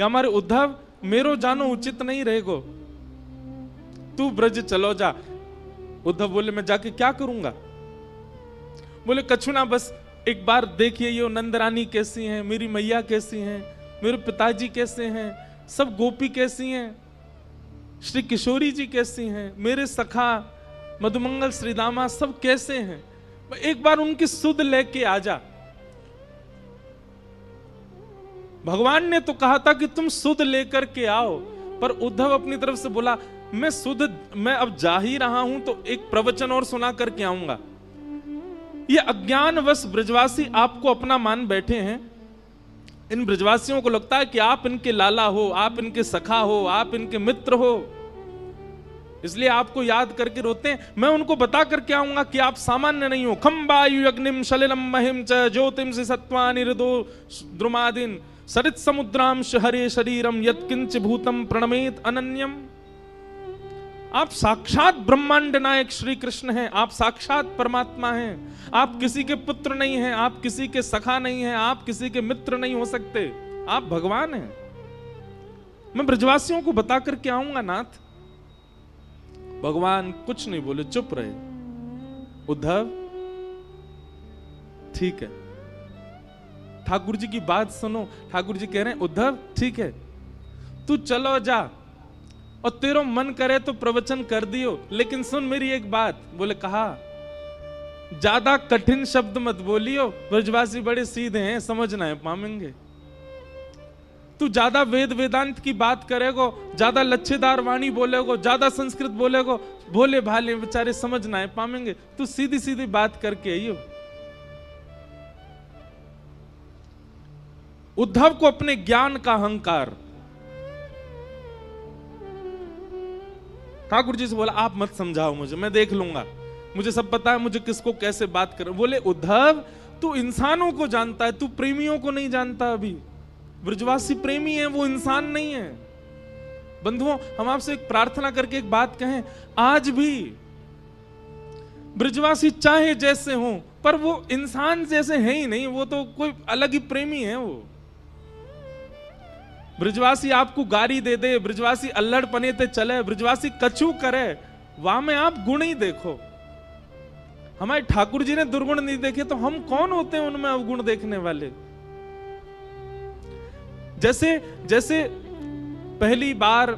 या हमारे उद्धव मेरो जानो उचित नहीं रहेगो, तू ब्रज चलो जा। उद्धव बोले मैं जाके क्या करूंगा? बोले कछु ना, बस एक बार देखिए ये नंदरानी कैसी हैं, मेरी मैया कैसी हैं, मेरे पिताजी कैसे हैं, सब गोपी कैसी हैं, श्री किशोरी जी कैसी हैं, मेरे सखा मधुमंगल श्रीदामा सब कैसे हैं, एक बार उनकी सुध लेके आ जा। भगवान ने तो कहा था कि तुम सुध लेकर के आओ, पर उद्धव अपनी तरफ से बोला मैं अब जा ही रहा हूं तो एक प्रवचन और सुना करके आऊंगा। ये अज्ञानवश ब्रजवासी आपको अपना मान बैठे हैं। इन ब्रजवासियों को लगता है कि आप इनके लाला हो, आप इनके सखा हो, आप इनके मित्र हो, इसलिए आपको याद करके रोते हैं। मैं उनको बता करके आऊंगा कि आप सामान्य नहीं हो। खम वायु अग्निम सलिलम महिम च ज्योतिम से सत्वानि हृदो द्रुमादिन सरित समुद्रांश हरे शरीरम यत्किंच भूतम प्रणमेत अनन्यम। आप साक्षात ब्रह्मांड नायक श्री कृष्ण हैं, आप साक्षात परमात्मा हैं। आप किसी के पुत्र नहीं हैं, आप किसी के सखा नहीं हैं, आप किसी के मित्र नहीं हो सकते, आप भगवान हैं। मैं ब्रजवासियों को बता करके आऊंगा नाथ। भगवान कुछ नहीं बोले, चुप रहे। उद्धव ठीक है, ठाकुर जी की बात सुनो। ठाकुर जी कह रहे हैं उद्धव ठीक है, तू चलो जा, और तेरो मन करे तो प्रवचन कर दियो, लेकिन सुन मेरी एक बात। बोले कहा, ज्यादा कठिन शब्द मत बोलियो, ब्रजवासी बड़े सीधे हैं, समझना है पामेंगे। तू ज्यादा वेद वेदांत की बात करेगो, ज्यादा लच्छेदार वाणी बोलेगो, ज्यादा संस्कृत बोलेगो, भोले भाले बेचारे समझना है पामेंगे। तू सीधी सीधी बात करके आइयो। उद्धव को अपने ज्ञान का अहंकार। ठाकुर जी से बोला आप मत समझाओ मुझे, मैं देख लूंगा, मुझे सब पता है, मुझे किसको कैसे बात कर। बोले उद्धव तू इंसानों को जानता है, तू प्रेमियों को नहीं जानता। अभी ब्रजवासी प्रेमी है, वो इंसान नहीं है। बंधुओं हम आपसे एक प्रार्थना करके एक बात कहें, आज भी ब्रजवासी चाहे जैसे हो, पर वो इंसान जैसे है ही नहीं, वो तो कोई अलग ही प्रेमी है। वो ब्रजवासी आपको गारी दे दे, ब्रजवासी अल्लड़ पने ते चले, ब्रजवासी कछु करे, वहां में आप गुण ही देखो। हमारे ठाकुर जी ने दुर्गुण नहीं देखे तो हम कौन होते हैं उनमें अवगुण देखने वाले। जैसे जैसे पहली बार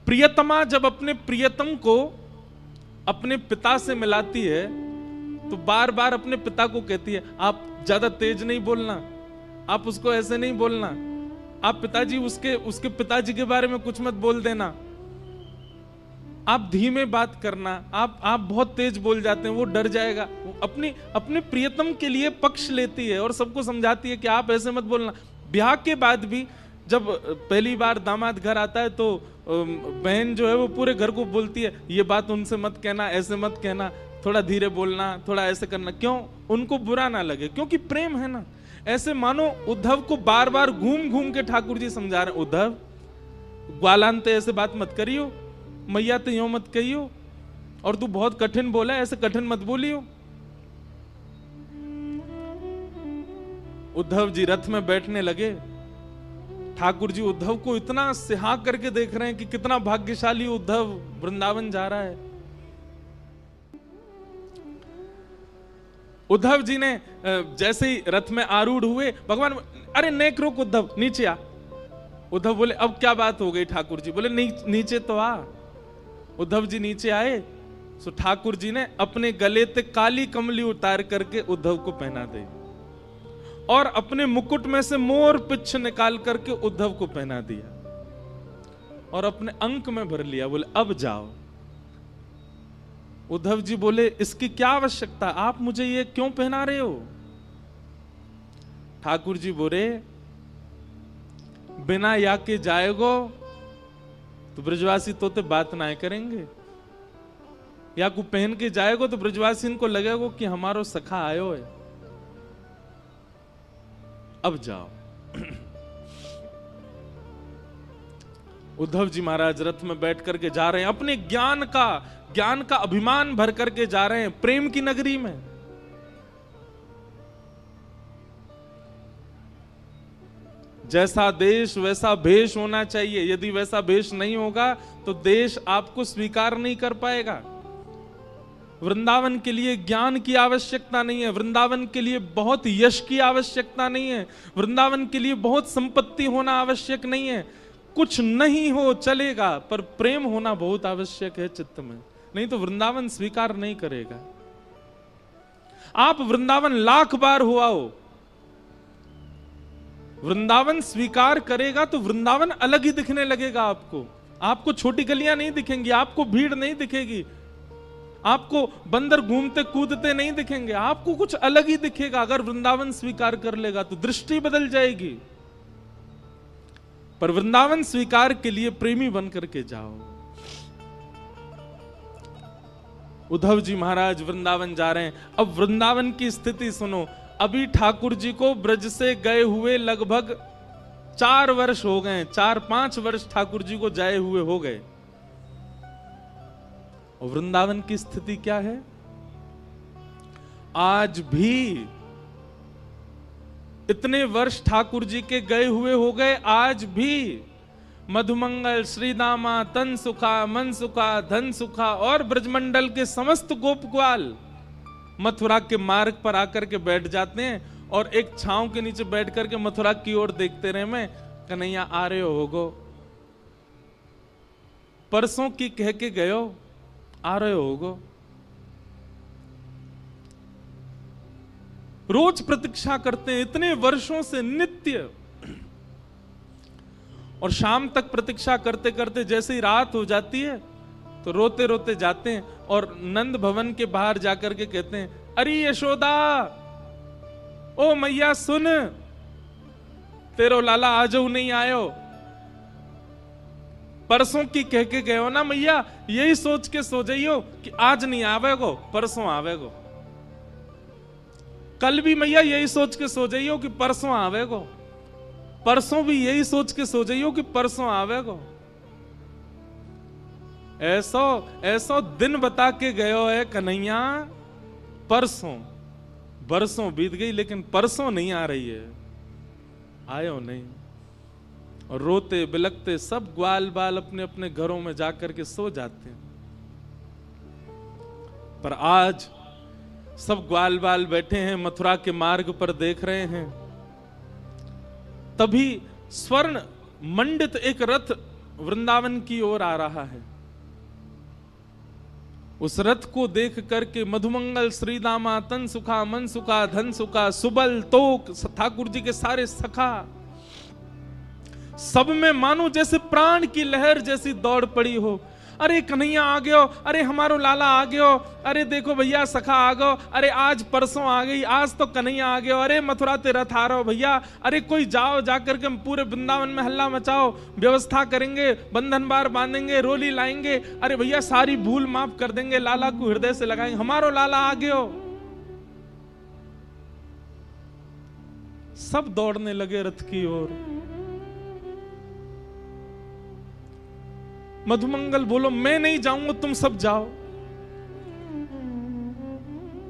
प्रियतमा जब अपने प्रियतम को अपने पिता से मिलाती है तो बार बार अपने पिता को कहती है आप ज्यादा तेज नहीं बोलना, आप उसको ऐसे नहीं बोलना, आप पिताजी उसके पिताजी के बारे में कुछ मत बोल देना, आप धीमे बात करना, आप बहुत तेज बोल जाते हैं, वो डर जाएगा। वो अपने प्रियतम के लिए पक्ष लेती है और सबको समझाती है कि आप ऐसे मत बोलना। ब्याह के बाद भी जब पहली बार दामाद घर आता है तो बहन जो है वो पूरे घर को बोलती है ये बात उनसे मत कहना, ऐसे मत कहना, थोड़ा धीरे बोलना, थोड़ा ऐसे करना। क्यों? उनको बुरा ना लगे, क्योंकि प्रेम है ना। ऐसे मानो उद्धव को बार बार घूम घूम के ठाकुर जी समझा रहे, उद्धव ग्वालांते ऐसे बात मत करियो, मैया तो यूं मत कहियो, और तू बहुत कठिन बोला, ऐसे कठिन मत बोलियो। उद्धव जी रथ में बैठने लगे। ठाकुर जी उद्धव को इतना सिहा करके देख रहे हैं कि कितना भाग्यशाली उद्धव जी ने जैसे ही रथ में आरूढ़ हुए, भगवान अरे नेक रोक उद्धव, नीचे आ। उद्धव बोले अब क्या बात हो गई ठाकुर जी? बोले नीचे तो आ। उद्धव जी नीचे आए, सो ठाकुर जी ने अपने गले से काली कमली उतार करके उद्धव को पहना दी और अपने मुकुट में से मोर पिच्छ निकाल करके उद्धव को पहना दिया और अपने अंक में भर लिया। बोले अब जाओ। उद्धव जी बोले इसकी क्या आवश्यकता, आप मुझे ये क्यों पहना रहे हो? ठाकुर जी बोले बिना या के जाएगो तो ब्रजवासी तोते बात ना करेंगे, या को पहन के जाएगो तो ब्रजवासी इनको लगेगो कि हमारो सखा आयो है। अब जाओ। उद्धव जी महाराज रथ में बैठ करके जा रहे हैं, अपने ज्ञान का अभिमान भर करके जा रहे हैं प्रेम की नगरी में। जैसा देश वैसा भेष होना चाहिए, यदि वैसा भेष नहीं होगा तो देश आपको स्वीकार नहीं कर पाएगा। वृंदावन के लिए ज्ञान की आवश्यकता नहीं है, वृंदावन के लिए बहुत यश की आवश्यकता नहीं है, वृंदावन के लिए बहुत संपत्ति होना आवश्यक नहीं है। कुछ नहीं हो चलेगा, पर प्रेम होना बहुत आवश्यक है चित्त में, नहीं तो वृंदावन स्वीकार नहीं करेगा। आप वृंदावन लाख बार हुआ हो, वृंदावन स्वीकार करेगा तो वृंदावन अलग ही दिखने लगेगा आपको। आपको छोटी गलियां नहीं दिखेंगी, आपको भीड़ नहीं दिखेगी, आपको बंदर घूमते कूदते नहीं दिखेंगे, आपको कुछ अलग ही दिखेगा। अगर वृंदावन स्वीकार कर लेगा तो दृष्टि बदल जाएगी। पर वृंदावन स्वीकार के लिए प्रेमी बन करके जाओ। उद्धव जी महाराज वृंदावन जा रहे हैं। अब वृंदावन की स्थिति सुनो। अभी ठाकुर जी को ब्रज से गए हुए लगभग 4 वर्ष हो गए, 4-5 वर्ष ठाकुर जी को जाए हुए हो गए। और वृंदावन की स्थिति क्या है? आज भी इतने वर्ष ठाकुर जी के गए हुए हो गए, आज भी मधुमंगल, श्रीदामा, तन सुखा, मन सुखा, धन सुखा और ब्रजमंडल के समस्त गोप ग्वाल मथुरा के मार्ग पर आकर के बैठ जाते हैं और एक छांव के नीचे बैठ करके मथुरा की ओर देखते रहे। मैं कन्हैया आ रहे होगो, परसों की कह के गयो, आ रहे होगो। रोज प्रतीक्षा करते हैं इतने वर्षों से नित्य, और शाम तक प्रतीक्षा करते करते जैसे ही रात हो जाती है तो रोते रोते जाते हैं और नंद भवन के बाहर जाकर के कहते हैं, अरे यशोदा, ओ मैया सुन, तेरो लाला आजो नहीं आयो। परसों की कह के गए हो ना मैया, यही सोच के सो जाइयो कि आज नहीं आवेगो, परसों आवेगो। कल भी मैया यही सोच के सो जाइयो कि परसों आवेगो, परसों भी यही सोच के सो जाइयो कि परसों आवेगो। ऐसो दिन बता के गयो है कन्हैया, परसों बरसों बीत गई लेकिन परसों नहीं आ रही है, आयो नहीं। और रोते बिलखते सब ग्वाल बाल अपने अपने घरों में जाकर के सो जाते हैं। पर आज सब ग्वाल बाल बैठे हैं मथुरा के मार्ग पर देख रहे हैं। तभी स्वर्ण मंडित एक रथ वृंदावन की ओर आ रहा है। उस रथ को देख करके मधुमंगल, श्रीदामा, तन सुखा, मन सुखा, धन सुखा, सुबल, तोक, ठाकुर जी के सारे सखा, सब में मानो जैसे प्राण की लहर जैसी दौड़ पड़ी हो। अरे कन्हैया आ गयो, अरे हमारो लाला आ गयो, अरे देखो भैया सखा आ गयो, अरे आज परसों आ गई, आज तो कन्हैया आ गयो, अरे मथुरा ते रथ आ रहो भैया, अरे कोई जाओ, जाकर के पूरे वृंदावन में हल्ला मचाओ, व्यवस्था करेंगे, बंधन बार बांधेंगे, रोली लाएंगे, अरे भैया सारी भूल माफ कर देंगे, लाला को हृदय से लगाएंगे, हमारो लाला आ गयो। सब दौड़ने लगे रथ की ओर। मधुमंगल बोलो, मैं नहीं जाऊंगा, तुम सब जाओ,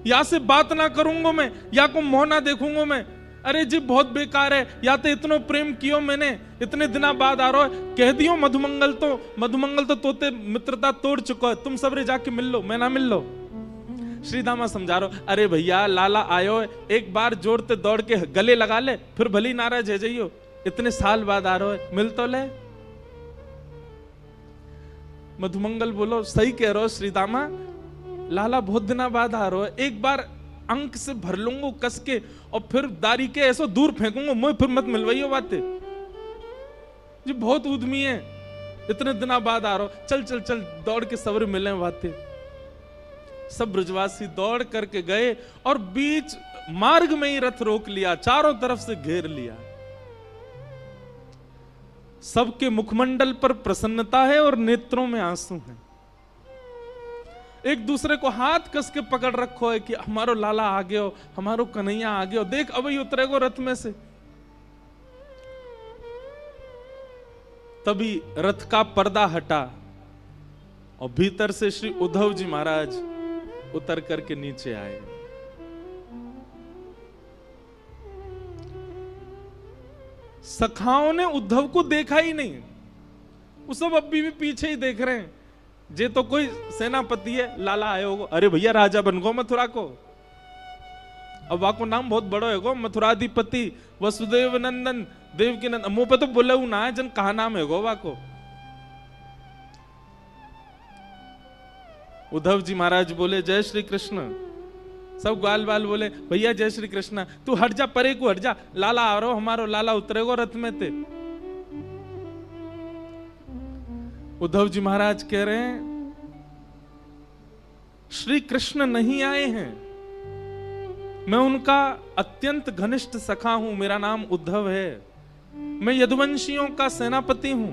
या से बात ना करूंगा मैं, या को मुंह ना देखूंगा मैं। अरे जी बहुत बेकार है, या तो इतनो प्रेम कियो मैंने, इतने दिना बाद आ रहा है, कह दियो मधुमंगल तो तोते मित्रता तोड़ चुका है, तुम सबरे जाके मिल लो, मैं ना मिल लो। श्री दामा समझा रहे, अरे भैया लाला आयो, एक बार जोड़ते दौड़ के गले लगा ले, फिर भली नाराज है जाइयो, इतने साल बाद आ रहे हो, मिल तो ले। मधुमंगल बोलो, सही कह रहे हो श्री दामा, लाला बहुत दिनों बाद आ रहे हो, एक बार अंक से भर लूंगा कस के और फिर दारी के ऐसो दूर फेंकूंगा, मुझे फिर मत मिलवाइयो बातें जी, बहुत उद्यमी है, इतने दिनों बाद आ रहा हो, चल चल चल दौड़ के सबर मिले बातें। सब ब्रजवासी दौड़ करके गए और बीच मार्ग में ही रथ रोक लिया, चारों तरफ से घेर लिया। सबके मुखमंडल पर प्रसन्नता है और नेत्रों में आंसू हैं। एक दूसरे को हाथ कस के पकड़ रखो है कि हमारो लाला आ गयो, हमारो कन्हैया आ गयो, देख अब ही उतरेगो रथ में से। तभी रथ का पर्दा हटा और भीतर से श्री उद्धव जी महाराज उतर करके नीचे आए। सखाओं ने उद्धव को देखा ही नहीं, वो सब अभी भी पीछे ही देख रहे हैं। जे तो कोई सेनापति है, लाला आए होगो, अरे भैया राजा बन गो मथुरा को, अब वाको नाम बहुत बड़ो है गो, मथुराधिपति वसुदेव नंदन देवकी नंदन, मुंह पे तो बोले ना है, जन कहा नाम है गो वाको। उद्धव जी महाराज बोले जय श्री कृष्ण, सब ग्वाल बाल बोले भैया जय श्री कृष्ण, तू हट जा, परे को हट जा, लाला आ रहा हमारो, लाला उतरेगो रथ में ते। उद्धव जी महाराज कह रहे हैं श्री कृष्ण नहीं आए हैं, मैं उनका अत्यंत घनिष्ठ सखा हूं, मेरा नाम उद्धव है, मैं यदुवंशियों का सेनापति हूं।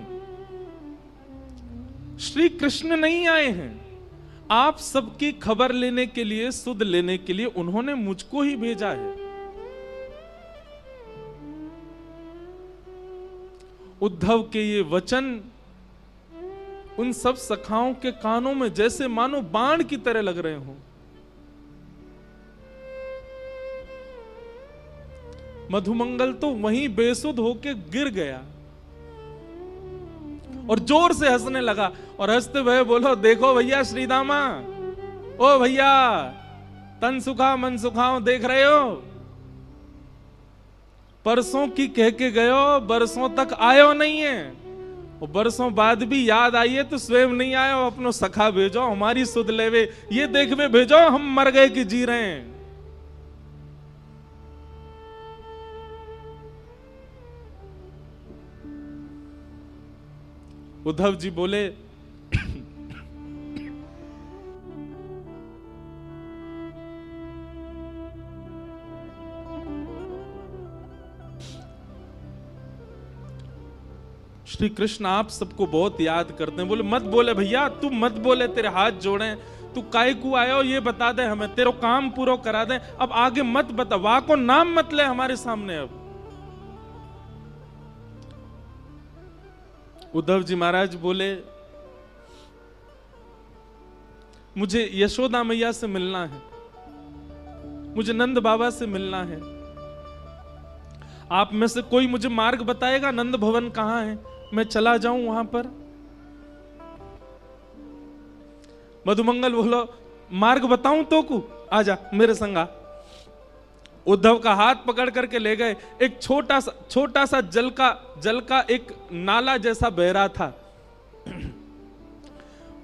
श्री कृष्ण नहीं आए हैं, आप सबकी खबर लेने के लिए, सुध लेने के लिए उन्होंने मुझको ही भेजा है। उद्धव के ये वचन उन सब सखाओं के कानों में जैसे मानो बाण की तरह लग रहे हों। मधुमंगल तो वहीं बेसुध होके गिर गया और जोर से हंसने लगा और हंसते हुए बोलो, देखो भैया श्रीदामा, ओ भैया तन सुखा मन सुखाओ, देख रहे हो, परसों की कह के गयो, बरसों तक आयो नहीं है, और बरसों बाद भी याद आई है तो स्वयं नहीं आयो, अपनो सखा भेजो, हमारी सुध लेवे, ये देखवे भेजो हम मर गए कि जी रहे हैं। उद्धव जी बोले श्री कृष्ण आप सबको बहुत याद करते हैं। बोले मत बोले भैया, तू मत बोले, तेरे हाथ जोड़े, तू काय को आयो ये बता दे हमें, तेरा काम पूरा करा दे, अब आगे मत बता, वाह को नाम मत ले हमारे सामने। अब उद्धव जी महाराज बोले मुझे यशोदा मैया से मिलना है, मुझे नंद बाबा से मिलना है, आप में से कोई मुझे मार्ग बताएगा, नंद भवन कहां है, मैं चला जाऊं वहां पर। मधुमंगल बोलो मार्ग बताऊं तो को, आजा मेरे संगा। उद्धव का हाथ पकड़ करके ले गए, एक छोटा सा जल का एक नाला जैसा बह रहा था।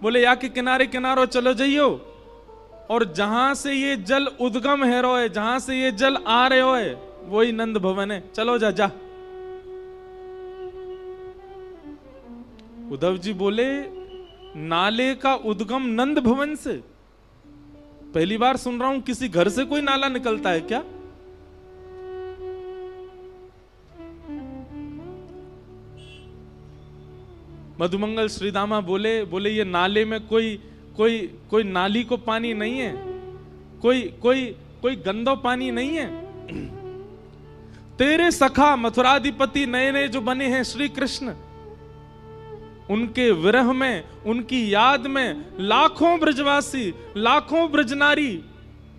बोले या के किनारे किनारो चलो जाइयो, और जहां से ये जल उद्गम है रो है, जहां से ये जल आ रहे हो है, वही नंद भवन है, चलो जा जा। उद्धव जी बोले नाले का उद्गम नंद भवन से? पहली बार सुन रहा हूं, किसी घर से कोई नाला निकलता है क्या? मधुमंगल श्रीदामा बोले ये नाले में कोई नाली को पानी नहीं है, कोई गंदो पानी नहीं है। तेरे सखा मथुराधिपति नए नए जो बने हैं श्री कृष्ण, उनके विरह में, उनकी याद में लाखों ब्रजवासी, लाखों ब्रजनारी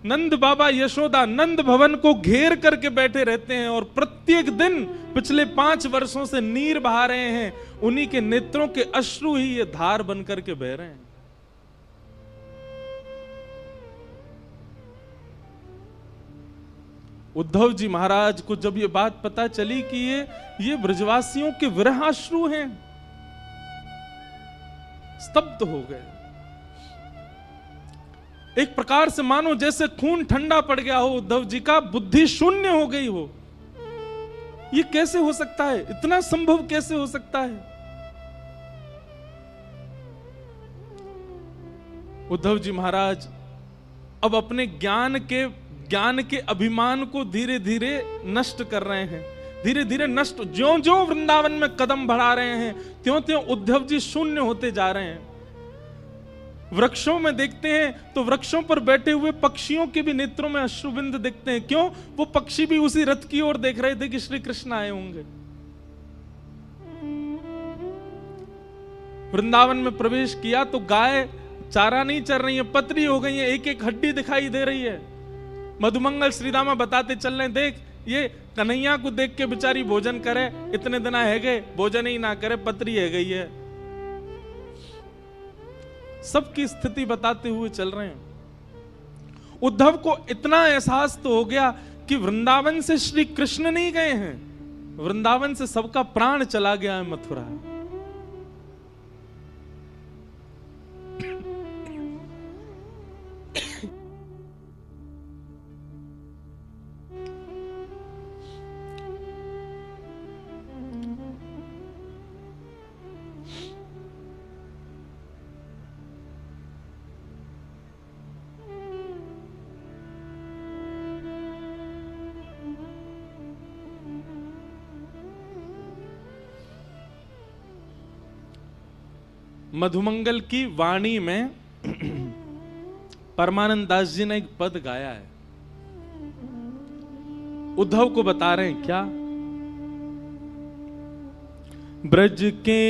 नंद बाबा यशोदा नंद भवन को घेर करके बैठे रहते हैं, और प्रत्येक दिन पिछले 5 वर्षों से नीर बहा रहे हैं, उन्हीं के नेत्रों के अश्रु ही ये धार बन करके बह रहे हैं। उद्धव जी महाराज को जब ये बात पता चली कि ये ब्रजवासियों के विरहाश्रु हैं, स्तब्ध हो गए। एक प्रकार से मानो जैसे खून ठंडा पड़ गया हो उद्धव जी का, बुद्धि शून्य हो गई हो। ये कैसे हो सकता है? इतना संभव कैसे हो सकता है? उद्धव जी महाराज अब अपने ज्ञान के अभिमान को धीरे धीरे नष्ट कर रहे हैं। धीरे धीरे नष्ट, ज्यों ज्यों वृंदावन में कदम बढ़ा रहे हैं त्यों त्यों उद्धव जी शून्य होते जा रहे हैं। वृक्षों में देखते हैं तो वृक्षों पर बैठे हुए पक्षियों के भी नेत्रों में अश्रुबिंद दिखते हैं। क्यों? वो पक्षी भी उसी रथ की ओर देख रहे थे कि श्री कृष्ण आए होंगे। वृंदावन में प्रवेश किया तो गाय चारा नहीं चर रही है, पतली हो गई है, एक एक हड्डी दिखाई दे रही है। मधुमंगल श्रीरामा बताते चल रहे, देख ये कन्हैया को देख के बेचारी भोजन करे, इतने दिन है गए भोजन ही ना करे, पतरी है गई है। सबकी स्थिति बताते हुए चल रहे हैं। उद्धव को इतना एहसास तो हो गया कि वृंदावन से श्री कृष्ण नहीं गए हैं, वृंदावन से सबका प्राण चला गया है मथुरा। मधुमंगल की वाणी में परमानंद दास जी ने एक पद गाया है, उद्धव को बता रहे हैं क्या? ब्रज के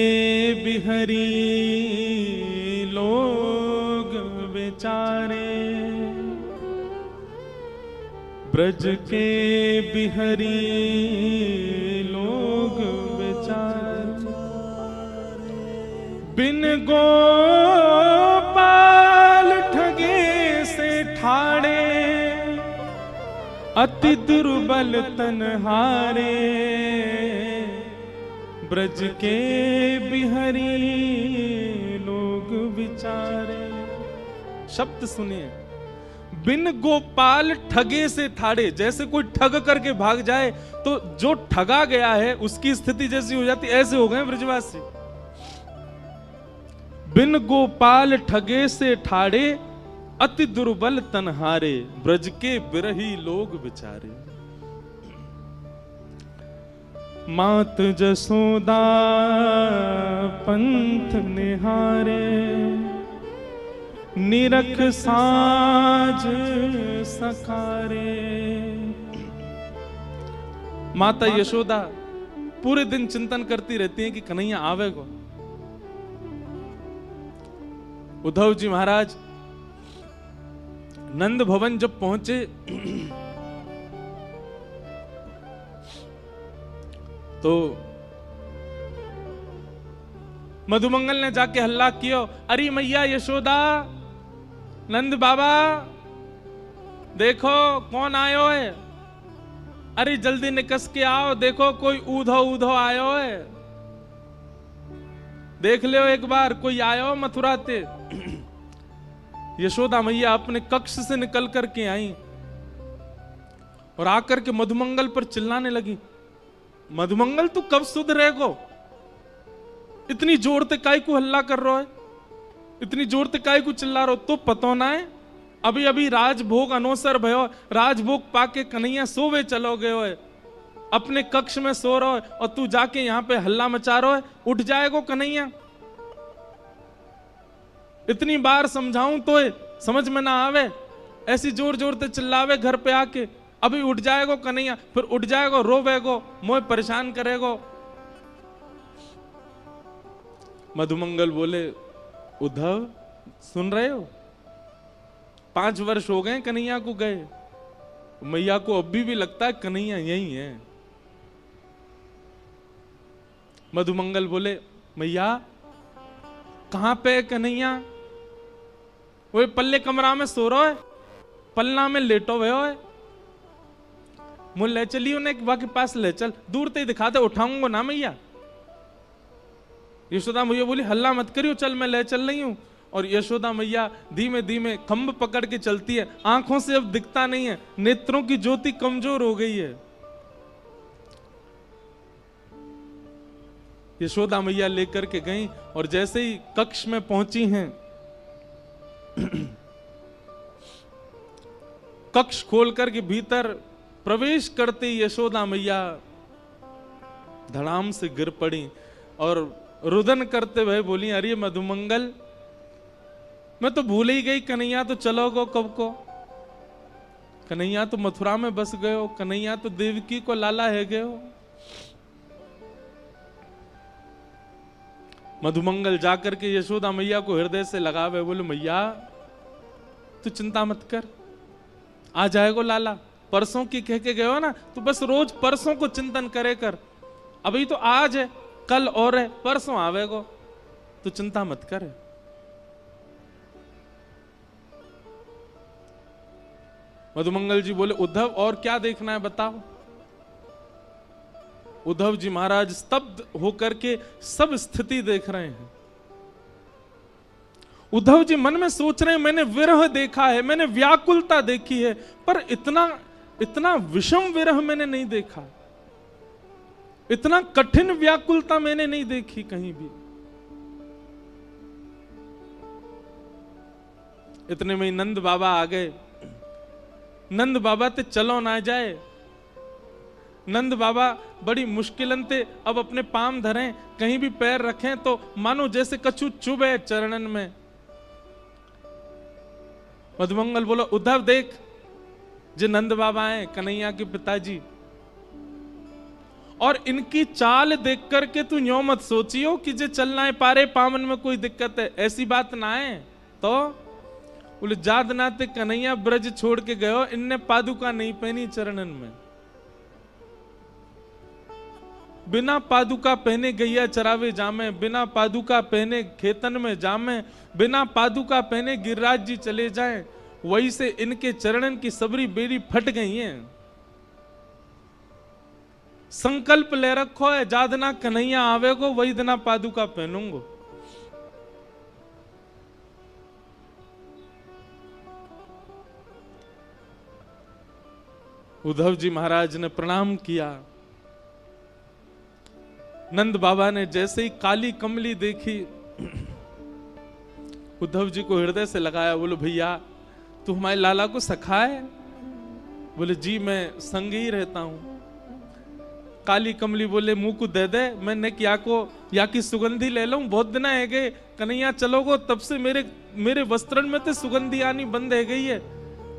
बिहरी लोग बेचारे, ब्रज के बिहरी लोग बेचारे, बिन गोपाल ठगे से ठाड़े, अति दुर्बल तनहारे, ब्रज के बिहरी लोग बिचारे। शब्द सुनिए, बिन गोपाल ठगे से ठाड़े। जैसे कोई ठग करके भाग जाए तो जो ठगा गया है उसकी स्थिति जैसी हो जाती, ऐसे हो गए ब्रजवासी। बिन गोपाल ठगे से ठाड़े, अति दुर्बल तनहारे, ब्रज के बिरही लोग बिचारे। मात जसोदा पंथ निहारे, निरख साज सकारे। माता यशोदा पूरे दिन चिंतन करती रहती हैं कि कन्हैया आवेगो। उद्धव जी महाराज नंद भवन जब पहुंचे तो मधुमंगल ने जाके हल्ला किया, अरे मैया यशोदा, नंद बाबा देखो कौन आयो है, अरे जल्दी निकस के आओ, देखो कोई ऊधो ऊधो आयो है, देख लो एक बार कोई आयो मथुरा ते। यशोदा मैया अपने कक्ष से निकल करके आई और आकर के मधुमंगल पर चिल्लाने लगी, मधुमंगल तू कब सुधरेगो? इतनी जोर ते काय को हल्ला कर रहा है, इतनी जोर ते काय को चिल्ला रहा हो? तो पतो ना है अभी अभी राजभोग अनोसर भयो, राजभोग पाके कन्हैया सोवे चलो गयो है, अपने कक्ष में सो रहा है और तू जाके यहाँ पे हल्ला मचा रहा है, उठ जाएगो कन्हैया? इतनी बार समझाऊं तो समझ में ना आवे, ऐसी जोर जोर ते चिल्लावे घर पे आके, अभी उठ जाएगो कन्हैया, फिर उठ जाएगो रोवेगो, मोह परेशान करेगो। मधुमंगल बोले, उद्धव सुन रहे हो, 5 वर्ष हो गए कन्हैया को गए, मैया को अभी भी लगता है कन्हैया यही है। मधुमंगल बोले, मैया कहां पे कन्हैया? वो पल्ले कमरा में सो रहा है, पलना में लेटो हुए है। मुझे ले चली उन्हें के पास ले चल, दूर ते ही दिखाते, उठाऊंगा ना मैया। यशोदा मैया बोली हल्ला मत करियो, चल मैं ले चल रही हूं। और यशोदा मैया धीमे धीमे खंभ पकड़ के चलती है, आंखों से अब दिखता नहीं है, नेत्रों की ज्योति कमजोर हो गई है। यशोदा मैया लेकर के गई और जैसे ही कक्ष में पहुंची हैं, कक्ष खोलकर के भीतर प्रवेश करते ही यशोदा मैया धड़ाम से गिर पड़ी और रुदन करते हुए बोली, अरे मधुमंगल, मैं तो भूल ही गई, कन्हैया तो चलो गो कब को, कन्हैया तो मथुरा में बस गए हो, कन्हैया तो देवकी को लाला है गए हो। मधुमंगल जाकर के यशोदा मैया को हृदय से लगावे, बोले मैया तू चिंता मत कर, आ जाएगो लाला, परसों की कह के गए हो ना, तू बस रोज परसों को चिंतन करे कर, अभी तो आज है, कल और है, परसों आवेगो, तू चिंता मत कर। मधुमंगल जी बोले, उद्धव और क्या देखना है बताओ। उद्धव जी महाराज स्तब्ध होकर के सब स्थिति देख रहे हैं। उद्धव जी मन में सोच रहे हैं, मैंने विरह देखा है, मैंने व्याकुलता देखी है, पर इतना विषम विरह मैंने नहीं देखा, इतना कठिन व्याकुलता मैंने नहीं देखी कहीं भी। इतने में नंद बाबा आ गए। नंद बाबा ते चलो ना जाए। नंद बाबा बड़ी मुश्किलन ते अब अपने पाम धरें, कहीं भी पैर रखें तो मानो जैसे कछु चुभे चरणन में। मधुमंगल बोलो, उद्धव देख, जे नंद बाबा हैं, कन्हैया के पिताजी, और इनकी चाल देख करके तू यूं मत सोचियो कि जे चलना है पारे पावन में कोई दिक्कत है, ऐसी बात ना है। तो बोले, जाद नाते कन्हैया ब्रज छोड़ के गयो, इनने पादुका नहीं पहनी चरणन में, बिना पादुका पहने गैया चरावे जामे, बिना पादुका पहने खेतन में जामे, बिना पादुका पहने गिरिराज जी चले जाएं, वही से इनके चरणन की सबरी बेरी फट गई हैं। संकल्प ले रखो है, जादना कन्हैया आवेगो वही दिना पादुका पहनूंगो। उद्धव जी महाराज ने प्रणाम किया। नंद बाबा ने जैसे ही काली कमली देखी, उद्धव जी को हृदय से लगाया। बोलो, भैया तू हमारे लाला को सखा है? बोले, जी मैं संग ही रहता हूं। काली कमली बोले, मुंह को दे दे, मैंने क्या को या की सुगंधी ले लूं, बहुत दिन है गए, कन्हैया चलोगो तब से मेरे वस्त्रन में तो सुगंधी आनी बंद है गई है,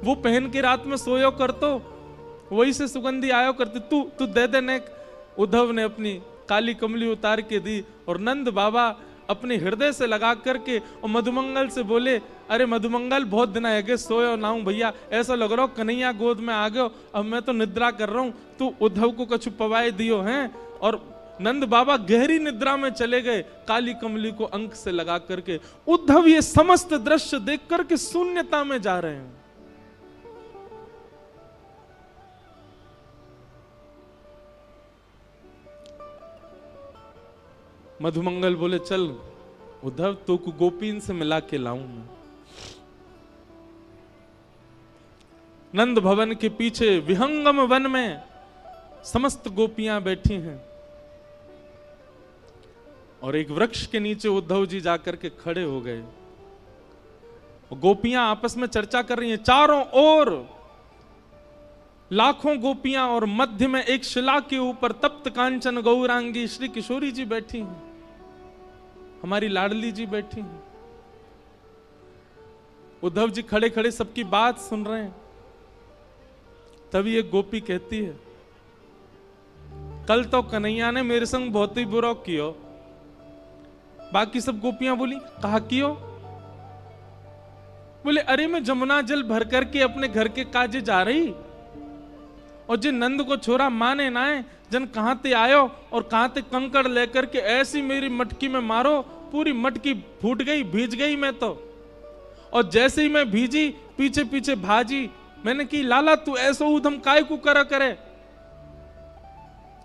वो पहन के रात में सोयो कर तो वही से सुगंधी आयो करती, तू दे दे ने। उद्धव ने अपनी काली कमली उतार के दी और नंद बाबा अपने हृदय से लगा करके और मधुमंगल से बोले, अरे मधुमंगल बहुत दिन आगे सोयो ना हूं भैया, ऐसा लग रहा हो कन्हैया गोद में आ गयो, अब मैं तो निद्रा कर रहा हूं, तू उद्धव को कछु पवाए दियो हैं। और नंद बाबा गहरी निद्रा में चले गए, काली कमली को अंक से लगा करके। उद्धव ये समस्त दृश्य देख करके शून्यता में जा रहे हैं। मधुमंगल बोले, चल उद्धव तो को गोपीन से मिला के लाऊं मैं। नंद भवन के पीछे विहंगम वन में समस्त गोपियां बैठी हैं और एक वृक्ष के नीचे उद्धव जी जाकर के खड़े हो गए। गोपियां आपस में चर्चा कर रही हैं, चारों ओर लाखों गोपियां और मध्य में एक शिला के ऊपर तप्त कांचन गौरांगी श्री किशोरी जी बैठी हैं, हमारी लाडली जी बैठी हैं। उद्धव जी खड़े खड़े सबकी बात सुन रहे हैं। तभी एक गोपी कहती है, कल तो कन्हैया ने मेरे संग बहुत ही बुरा कियो। बाकी सब गोपियां बोली, कहा कियो? बोले, अरे मैं जमुना जल भर करके अपने घर के काजे जा रही और जिन नंद को छोरा माने ना है, जन कहां ते आयो और कहां ते कंकड़ लेकर के ऐसी मेरी मटकी में मारो, पूरी मटकी फूट गई, भीज गई मैं तो। और जैसे ही मैं भीजी, पीछे पीछे भाजी, मैंने की लाला तू ऐसो उधम काय को करे,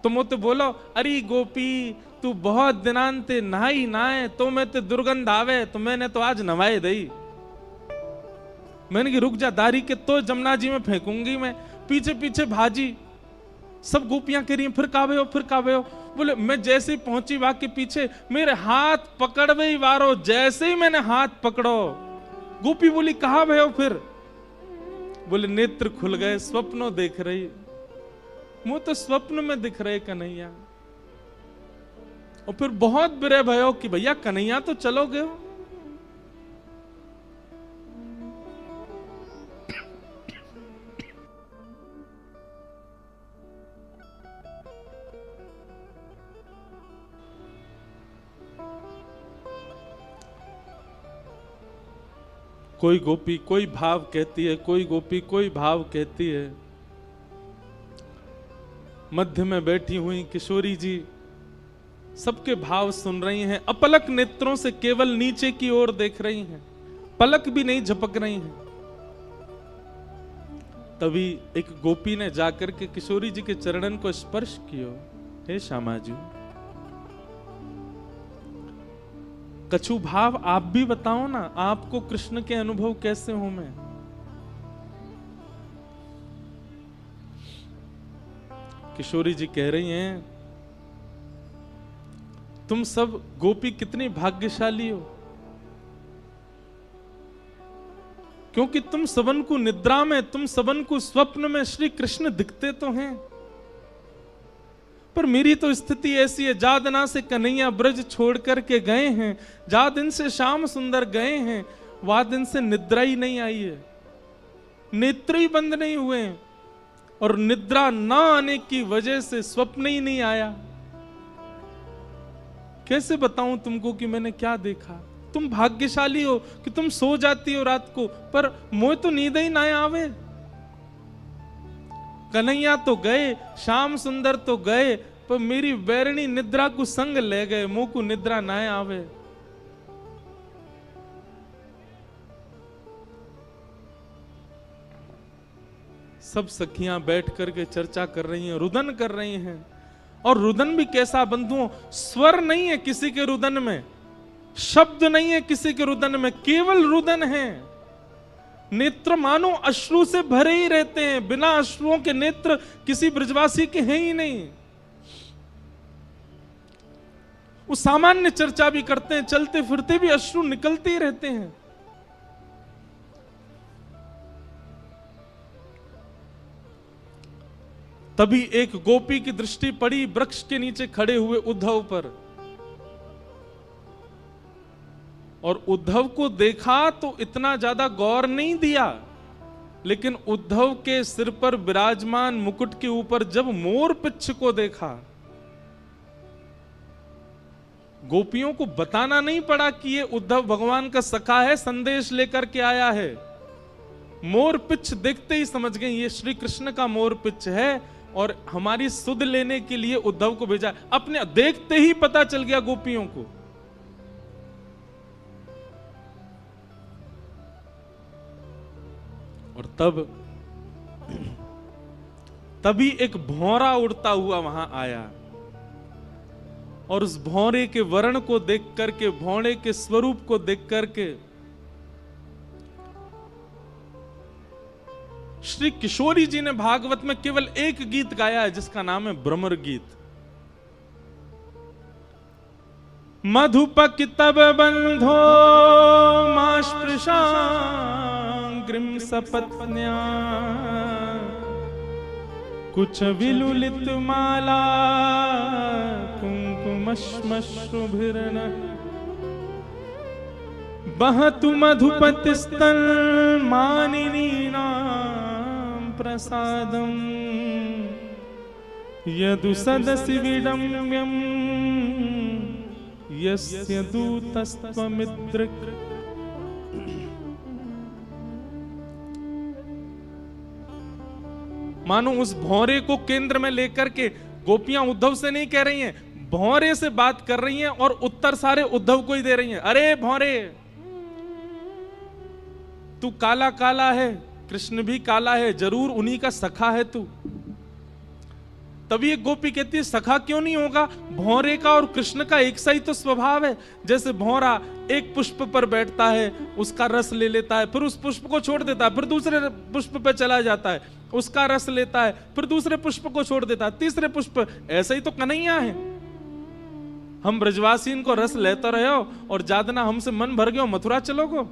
तुम तो बोलो अरे गोपी तू बहुत दिनांते नहाई नहाए तो मैं ते दुर्गंध आवे तो मैंने तो आज नवाए दई। मैंने कि रुक जा दारी के तो जमुना जी में फेंकूंगी मैं। पीछे पीछे भाजी सब गोपियां कह रही हैं फिर कावे हो फिर कावे हो। बोले मैं जैसे ही पहुंची वाक के पीछे मेरे हाथ पकड़वे ही वारो। जैसे ही मैंने हाथ पकड़ो गोपी बोली कहां भय हो फिर। बोले नेत्र खुल गए स्वप्नों देख रही। मुंह तो स्वप्न में दिख रहे कन्हैया। और फिर बहुत बुरे भयो कि भैया कन्हैया तो चलोगे हो। कोई गोपी कोई भाव कहती है, कोई गोपी कोई भाव कहती है। मध्य में बैठी हुई किशोरी जी सबके भाव सुन रही हैं, अपलक नेत्रों से केवल नीचे की ओर देख रही हैं, पलक भी नहीं झपक रही हैं। तभी एक गोपी ने जाकर के किशोरी जी के चरणन को स्पर्श किया। हे श्यामा जी, कछु भाव आप भी बताओ ना, आपको कृष्ण के अनुभव कैसे हो। मैं किशोरी जी कह रही हैं तुम सब गोपी कितनी भाग्यशाली हो, क्योंकि तुम सबन को निद्रा में, तुम सबन को स्वप्न में श्री कृष्ण दिखते तो हैं। पर मेरी तो स्थिति ऐसी है, जा दिना से कन्हैया ब्रज छोड़ करके गए हैं, जा दिन से श्याम सुंदर गए हैं, वह दिन से निद्रा ही नहीं आई है, नेत्र ही बंद नहीं हुए हैं, और निद्रा ना आने की वजह से स्वप्न ही नहीं आया। कैसे बताऊं तुमको कि मैंने क्या देखा। तुम भाग्यशाली हो कि तुम सो जाती हो रात को, पर मोह तो नींद ही ना आवे। कन्हैया तो गए, श्याम सुंदर तो गए, पर मेरी बैरणी निद्रा को संग ले गए, मुंह को निद्रा ना आवे। सब सखियां बैठ करके चर्चा कर रही हैं, रुदन कर रही हैं। और रुदन भी कैसा बंधुओं, स्वर नहीं है किसी के रुदन में, शब्द नहीं है किसी के रुदन में, केवल रुदन है। नेत्र मानो अश्रु से भरे ही रहते हैं, बिना अश्रुओं के नेत्र किसी ब्रजवासी के हैं ही नहीं। वो सामान्य चर्चा भी करते हैं, चलते फिरते भी अश्रु निकलते ही रहते हैं। तभी एक गोपी की दृष्टि पड़ी वृक्ष के नीचे खड़े हुए उद्धव पर, और उद्धव को देखा तो इतना ज्यादा गौर नहीं दिया, लेकिन उद्धव के सिर पर विराजमान मुकुट के ऊपर जब मोर पिच्छ को देखा, गोपियों को बताना नहीं पड़ा कि ये उद्धव भगवान का सखा है, संदेश लेकर के आया है। मोर पिच्छ देखते ही समझ गए ये श्री कृष्ण का मोर पिच्छ है, और हमारी सुध लेने के लिए उद्धव को भेजा। अपने देखते ही पता चल गया गोपियों को। और तभी एक भौरा उड़ता हुआ वहां आया, और उस भौरे के वर्ण को देख करके, भौरे के स्वरूप को देख करके श्री किशोरी जी ने भागवत में केवल एक गीत गाया है, जिसका नाम है भ्रमर गीत। मधुपक तब बंधो मास्पृशांग्रिम सपत्न्या, कुछ विलुलित माला कुंकुमश्मश्रुभिर्न, बहतु मधुपतिस्तन मानिनीनां प्रसादं, यदु सदसि विडम्यं यस्य दूतस्त्वमिद्रिक्। मानो उस भौरे को केंद्र में लेकर के गोपियां उद्धव से नहीं कह रही हैं, भौरे से बात कर रही हैं, और उत्तर सारे उद्धव को ही दे रही हैं। अरे भौरे, तू काला काला है, कृष्ण भी काला है, जरूर उन्हीं का सखा है तू। तभी एक गोपी कहती है सखा क्यों नहीं होगा, भौरे का और कृष्ण का एक सा ही तो स्वभाव है। जैसे भौरा एक पुष्प पर बैठता है, उसका रस ले लेता है, फिर उस पुष्प को छोड़ देता है, फिर दूसरे पुष्प पर चला जाता है, उसका रस लेता है, फिर दूसरे पुष्प को छोड़ देता है, तीसरे पुष्प। ऐसे ही तो कन्हैया है। हम ब्रजवासी इनको रस लेते रहे हो और जादना हमसे मन भर गयो, मथुरा चलोगो,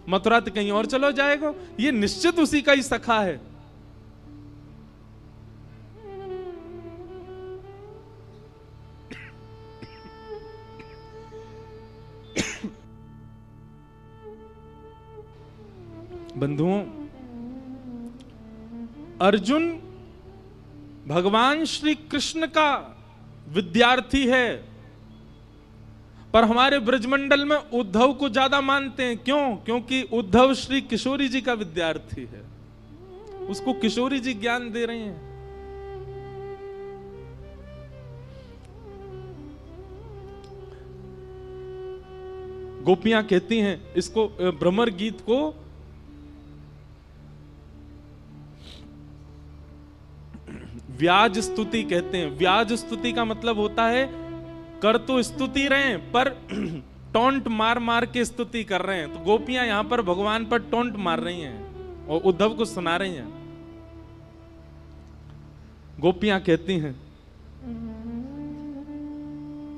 मथुरा तो कहीं और चलो जाएगो। ये निश्चित उसी का ही सखा है। बंधुओं, अर्जुन भगवान श्री कृष्ण का विद्यार्थी है, पर हमारे ब्रजमंडल में उद्धव को ज्यादा मानते हैं। क्यों? क्योंकि उद्धव श्री किशोरी जी का विद्यार्थी है, उसको किशोरी जी ज्ञान दे रहे हैं। गोपियां कहती हैं इसको, भ्रमर गीत को व्याज स्तुति कहते हैं। व्याज स्तुति का मतलब होता है कर तो स्तुति रहे हैं पर टोंट मार मार के स्तुति कर रहे हैं। तो गोपियां यहां पर भगवान पर टोंट मार रही हैं और उद्धव को सुना रही हैं। गोपियां कहती हैं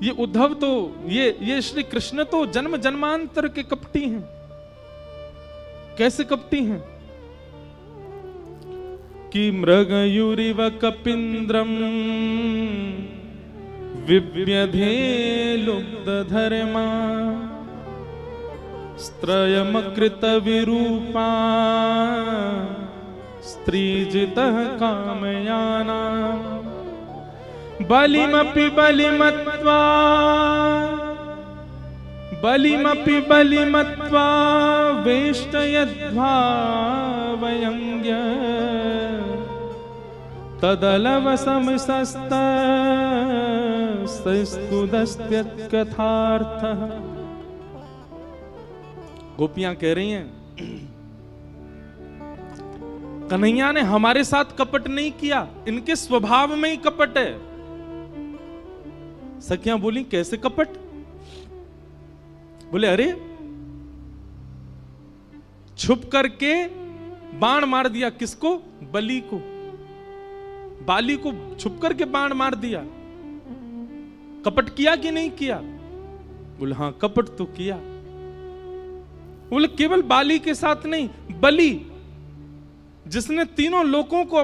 ये उद्धव तो ये श्री कृष्ण तो जन्म जन्मांतर के कपटी हैं। कैसे कपटी हैं? कि मृगयुरिव कपिंद्रम विव्यधे लुब्धधर्मा स्त्रयमकृत विरूपा स्त्रीजितः कामयाना बलिमपि बलिमत्वा वेष्टयद्भावयङ्ग्य तदलवसमस्तस्तुदस्त्यत्कथार्थः। गोपियां कह रही हैं कन्हैया ने हमारे साथ कपट नहीं किया, इनके स्वभाव में ही कपट है। सखियां बोली कैसे कपट? बोले अरे छुप करके बाण मार दिया। किसको? बलि को, बाली को छुप करके बाण मार दिया। कपट किया कि नहीं किया? बोले हाँ कपट तो किया। बोले केवल बाली के साथ नहीं, बलि जिसने तीनों लोगों को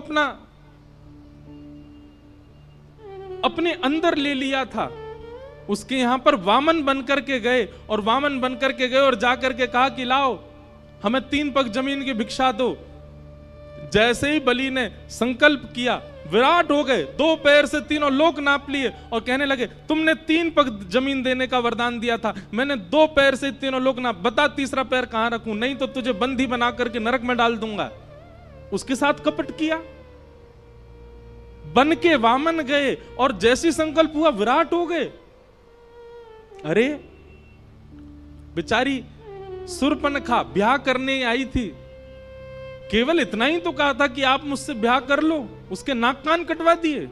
अपने अंदर ले लिया था, उसके यहां पर वामन बनकर के गए और वामन बनकर के गए और जाकर के कहा कि लाओ हमें 3 पग जमीन की भिक्षा दो। जैसे ही बलि ने संकल्प किया विराट हो गए, 2 पैर से तीनों लोक नाप लिए और कहने लगे तुमने 3 पग जमीन देने का वरदान दिया था, मैंने 2 पैर से तीनों लोक नाप, बता तीसरा पैर कहां रखूं, नहीं तो तुझे बंदी बना करके नरक में डाल दूंगा। उसके साथ कपट किया, बन के वामन गए और जैसी संकल्प हुआ विराट हो गए। अरे बेचारी सुरपनखा ब्याह करने आई थी, केवल इतना ही तो कहा था कि आप मुझसे ब्याह कर लो, उसके नाक कान कटवा दिए,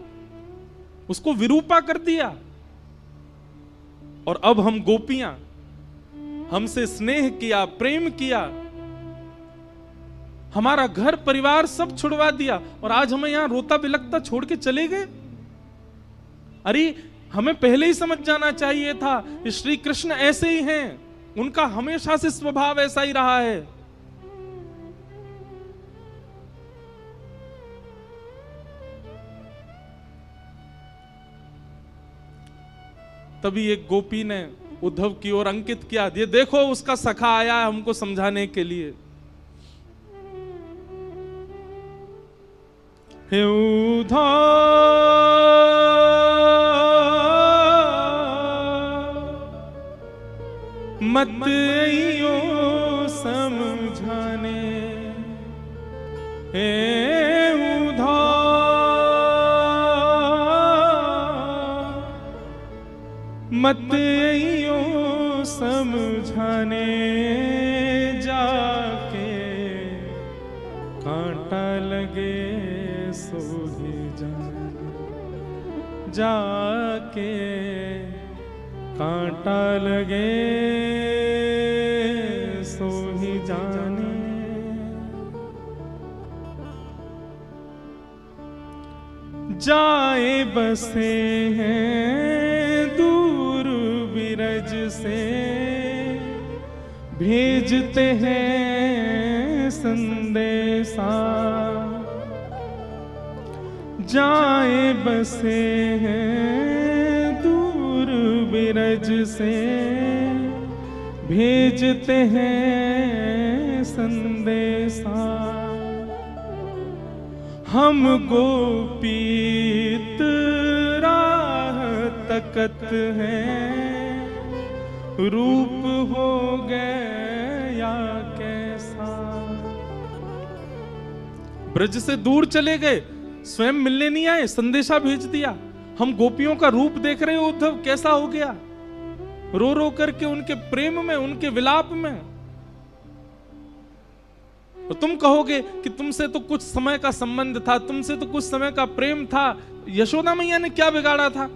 उसको विरूपा कर दिया। और अब हम गोपियां, हमसे स्नेह किया, प्रेम किया, हमारा घर परिवार सब छुड़वा दिया और आज हमें यहां रोता बिलखता छोड़ के चले गए। अरे हमें पहले ही समझ जाना चाहिए था श्री कृष्ण ऐसे ही हैं, उनका हमेशा से स्वभाव ऐसा ही रहा है। तभी एक गोपी ने उद्धव की ओर अंकित किया, ये देखो उसका सखा आया है हमको समझाने के लिए। हे उद्धव मत आइयो समझाने, हे उद्धव मत आइयो समझाने, जाके कांटा लगे सो जाके कांटा लगे सो ही जाने। जाए बसे हैं दूर बिरज से, भेजते हैं संदेशा। जाए बसे हैं दूर बिरज से, भेजते हैं संदेशा। हम गोपीत राह तकत हैं, रूप हो गया कैसा। ब्रज से दूर चले गए, स्वयं मिलने नहीं आए, संदेशा भेज दिया। हम गोपियों का रूप देख रहे हो उद्धव, कैसा हो गया, रो रो करके उनके प्रेम में, उनके विलाप में। तो तुम कहोगे कि तुमसे तो कुछ समय का संबंध था, तुमसे तो कुछ समय का प्रेम था, यशोदा मैया ने क्या बिगाड़ा था।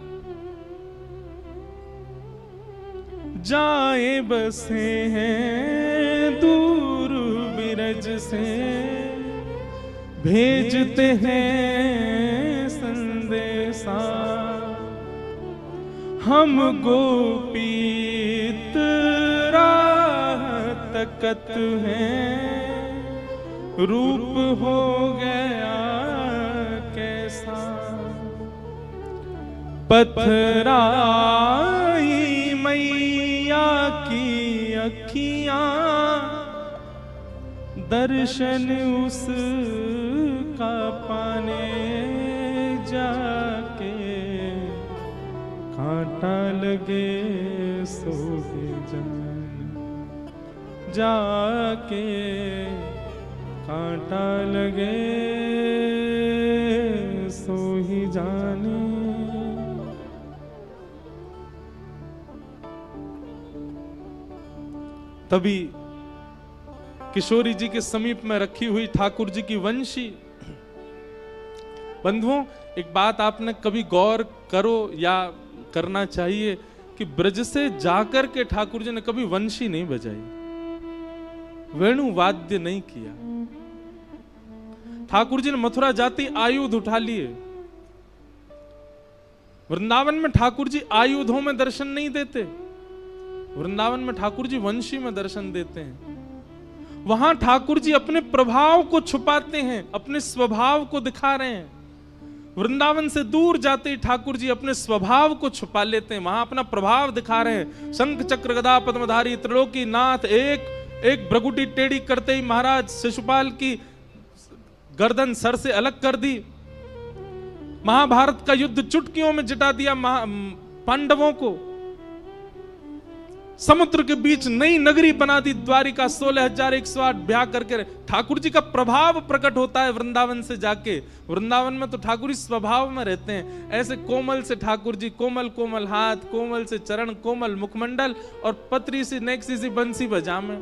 जाए बसे हैं दूर बिरज से, भेजते हैं संदेशा। हम गोपीत राह तकत हैं, रूप हो गया कैसा। पथराई मैया की अखियां, दर्शन उसका पाने जाके कांटा लगे सो ही जाने। जाके कांटा लगे सो ही जाने। तभी किशोरी जी के समीप में रखी हुई ठाकुर जी की वंशी। बंधुओं, एक बात आपने कभी गौर करो या करना चाहिए कि ब्रज से जाकर के ठाकुर जी ने कभी वंशी नहीं बजाई, वेणु वाद्य नहीं किया। ठाकुर जी ने मथुरा जाती आयुध उठा लिए। वृंदावन में ठाकुर जी आयुधों में दर्शन नहीं देते, वृंदावन में ठाकुर जी वंशी में दर्शन देते हैं। वहां ठाकुर जी अपने प्रभाव को छुपाते हैं, अपने स्वभाव को दिखा रहे हैं। वृंदावन से दूर जाते ही ठाकुर जी अपने स्वभाव को छुपा लेते हैं, वहां अपना प्रभाव दिखा रहे हैं। शंख चक्र गदा पद्मधारी त्रिलोकी नाथ, एक भ्रगुटी टेढ़ी करते ही महाराज शिशुपाल की गर्दन सर से अलग कर दी। महाभारत का युद्ध चुटकियों में जिता दिया पांडवों को। समुद्र के बीच नई नगरी बना दी द्वारिका, 16,108 ब्याह करके। ठाकुर जी का प्रभाव प्रकट होता है वृंदावन से जाके। वृंदावन में तो ठाकुर जी स्वभाव में रहते हैं। ऐसे कोमल से ठाकुर जी, कोमल कोमल हाथ, कोमल से चरण, कोमल मुखमंडल और पतरी सी नेक्सी सी बंसी बजामे।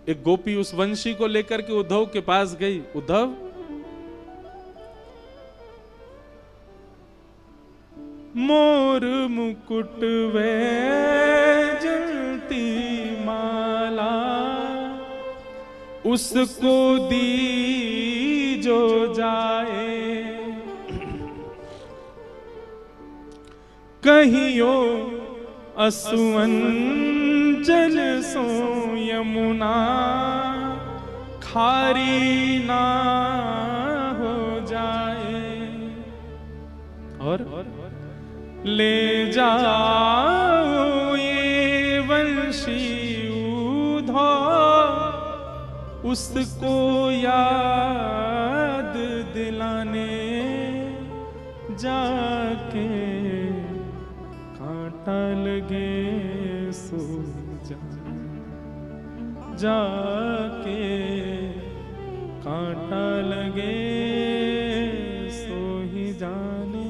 एक गोपी उस वंशी को लेकर के उद्धव के पास गई। उद्धव, मोर मुकुट वैजंती माला, उसको दी जो जाए। कहियो असुवन जल सो यमुना, खारी ना हो जाए। और ले जाओ ये वंशी उधो, उसको याद दिलाने जाके कांटा लगे सो जाके कांटा लगे सो ही जाने।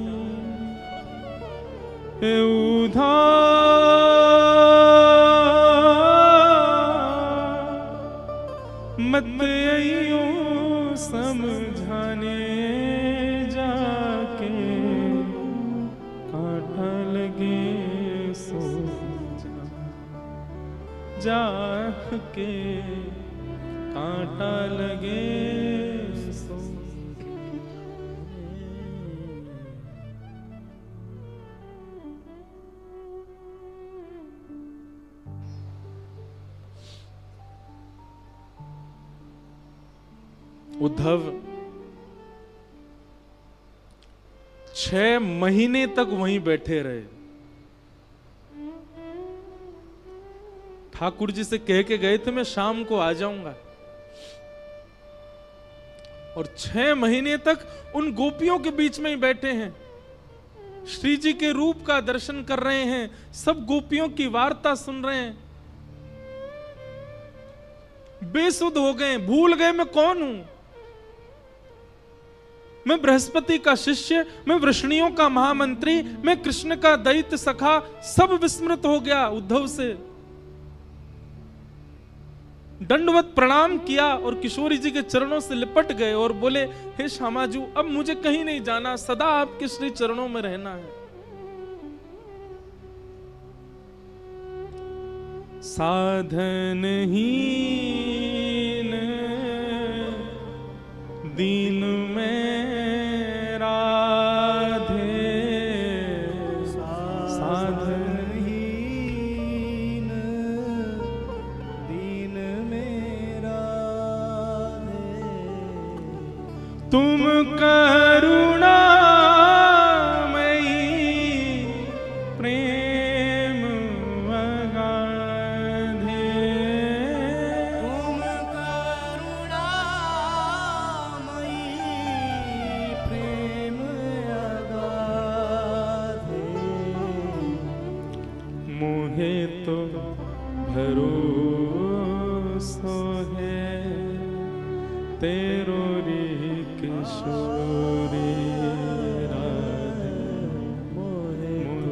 उधा मत आइयो समझाने, जाके कांटा लगे सो। उद्धव 6 महीने तक वहीं बैठे रहे। ठाकुर जी से कह के गए थे मैं शाम को आ जाऊंगा, और 6 महीने तक उन गोपियों के बीच में ही बैठे हैं, श्री जी के रूप का दर्शन कर रहे हैं, सब गोपियों की वार्ता सुन रहे हैं। बेसुध हो गए, भूल गए मैं कौन हूं। मैं बृहस्पति का शिष्य, मैं वृष्णियों का महामंत्री, मैं कृष्ण का दैत्य सखा, सब विस्मृत हो गया। उद्धव से दंडवत प्रणाम किया और किशोरी जी के चरणों से लिपट गए और बोले, हे श्यामाजू, अब मुझे कहीं नहीं जाना, सदा आपके श्री चरणों में रहना है। साधन हीन दीन में राधे, साधन हीन दीन में राधे, तुम करुणामयी प्रेम अगाधे, तुम करुणामयी प्रेम अगाधे, मोहे तो भरोसा है तेरो री किशोरी राधे, मोहे तो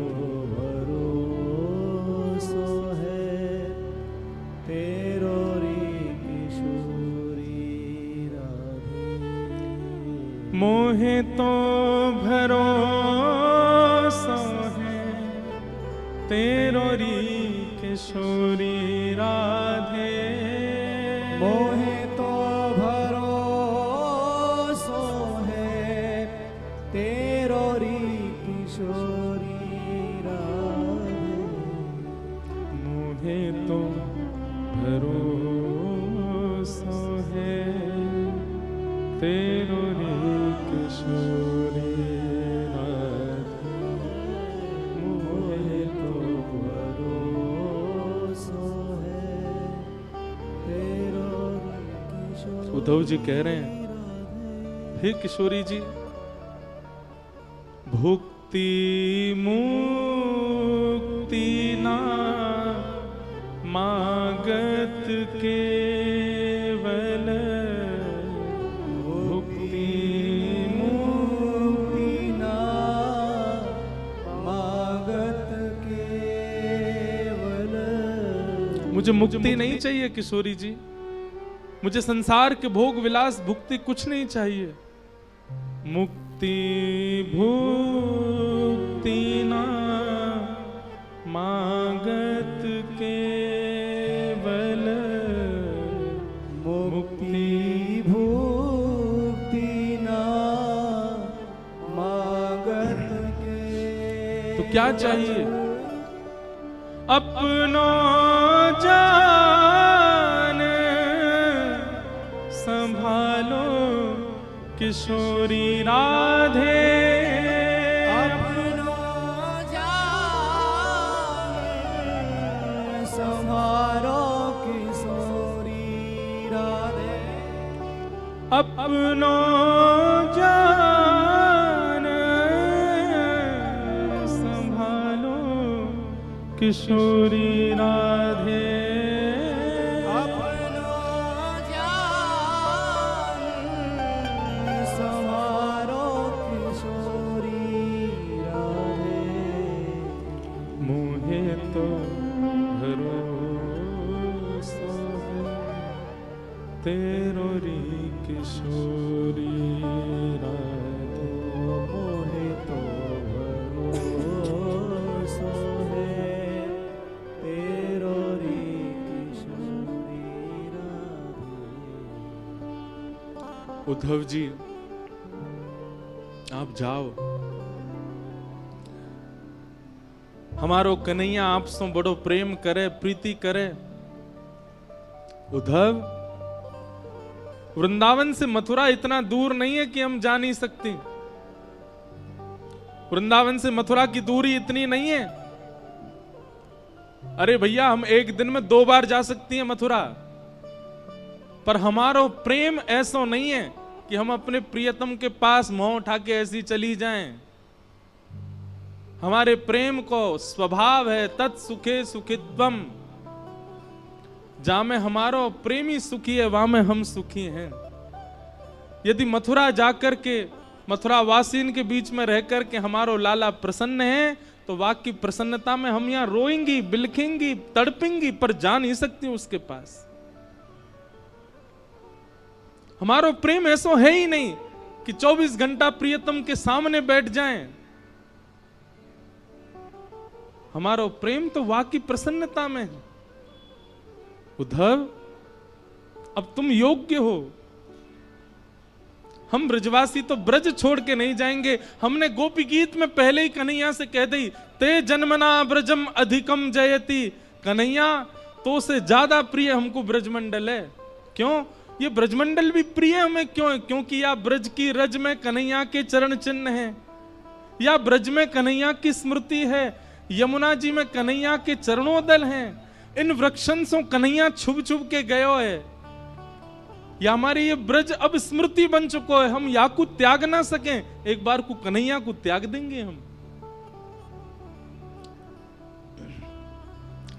भरोसा है तेरो री किशोरी राधे, मोहे तो भरोसा है तेरो री किशोरी राधे, मोहे तो भरोसा है तेरो री किशोरी राधे, मोहे तो भरोसा है तेरो रे किशोरी राधे, मोहे तो भरोसा है तेरो री किशोरी। उद्धव जी कह रहे हैं, हे किशोरी जी, भुक्ति मुक्ति ना मागत केवल, भुक्ति मुक्ति ना मागत केवल, मुझे मुक्ति नहीं चाहिए किशोरी जी, मुझे संसार के भोग विलास भुक्ति कुछ नहीं चाहिए। मुक्ति भुक्ति ना मागत केवल, मुक्ति भुक्ति ना मागत के। तो क्या चाहिए? अपनो जान संभालो किशोरी राधे, अपनो जान संभालो किशोरी राधे, अपनो जान संभालो किशोरी राधे, अपनो जान संभालो किशोरी राधे, मोहे तो भरोसा है तेरो री किशोरी राधे, मोहे तो भरोसा है तेरो री उद्धव जी आप जाओ, हमारो कन्हैया आपसे बड़ो प्रेम करे, प्रीति करे। उद्धव, वृंदावन से मथुरा इतना दूर नहीं है कि हम जा नहीं सकते। वृंदावन से मथुरा की दूरी इतनी नहीं है। अरे भैया, हम एक दिन में 2 बार जा सकती हैं मथुरा, पर हमारो प्रेम ऐसा नहीं है कि हम अपने प्रियतम के पास मुंह उठा के ऐसी चली जाएं। हमारे प्रेम को स्वभाव है तत् सुखे सुखित्वम, जहां में हमारो प्रेमी सुखी है वहां में हम सुखी हैं। यदि मथुरा जाकर के मथुरा वासीन के बीच में रहकर के हमारो लाला प्रसन्न है, तो वाकई प्रसन्नता में हम यहां रोएंगी, बिलखेंगी, तड़पेंगी, पर जा नहीं सकती उसके पास। हमारो प्रेम ऐसा है ही नहीं कि 24 घंटा प्रियतम के सामने बैठ जाएं। हमारो प्रेम तो वाकई प्रसन्नता में है। उद्धव, अब तुम योग्य हो। हम ब्रजवासी तो ब्रज छोड़ के नहीं जाएंगे। हमने गोपी गीत में पहले ही कन्हैया से कह दी, ते जन्मना ब्रजम अधिकम जयति। कन्हैया, तो से ज्यादा प्रिय हमको ब्रजमंडल है। क्यों? ये ब्रजमंडल भी प्रिय हमें क्यों है? क्योंकि या ब्रज की रज में कन्हैया के चरण चिन्ह है, या ब्रज में कन्हैया की स्मृति है, यमुना जी में कन्हैया के चरणोदल हैं। इन वृक्षन से कन्हैया छुप छुप के गयो है। या हमारे ये ब्रज अब स्मृति बन चुको है, हम या को त्याग ना सकें। एक बार को कन्हैया को त्याग देंगे हम।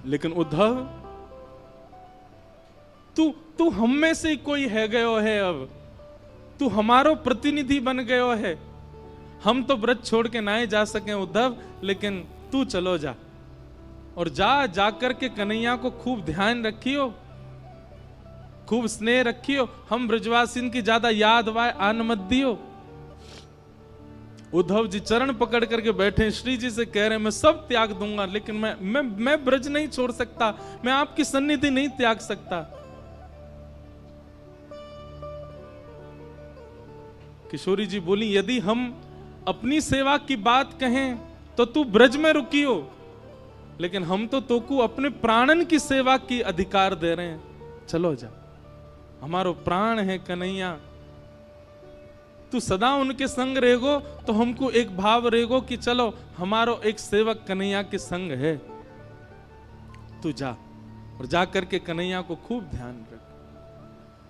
लेकिन उद्धव, तू हम में से कोई है गयो है। अब तू हमारो प्रतिनिधि बन गयो है। हम तो ब्रज छोड़ के ना जा सके उद्धव, लेकिन तू चलो जा, और जाकर के कन्हैया को खूब ध्यान रखियो, खूब स्नेह रखियो। हम ब्रजवासिन की ज्यादा याद वाय आन मत दियो। उद्धव जी चरण पकड़ करके बैठे, श्री जी से कह रहे हैं मैं सब त्याग दूंगा, लेकिन मैं ब्रज नहीं छोड़ सकता, मैं आपकी सन्निधि नहीं त्याग सकता। किशोरी जी बोली, यदि हम अपनी सेवा की बात कहें तो तू ब्रज में रुकियो, लेकिन हम तो तोकू अपने प्राणन की सेवा की अधिकार दे रहे हैं। चलो जा, हमारो प्राण है कन्हैया। तू सदा उनके संग रहेगो तो हमको एक भाव रहेगो कि चलो हमारो एक सेवक कन्हैया के संग है। तू जा, और जा करके कन्हैया को खूब ध्यान रख।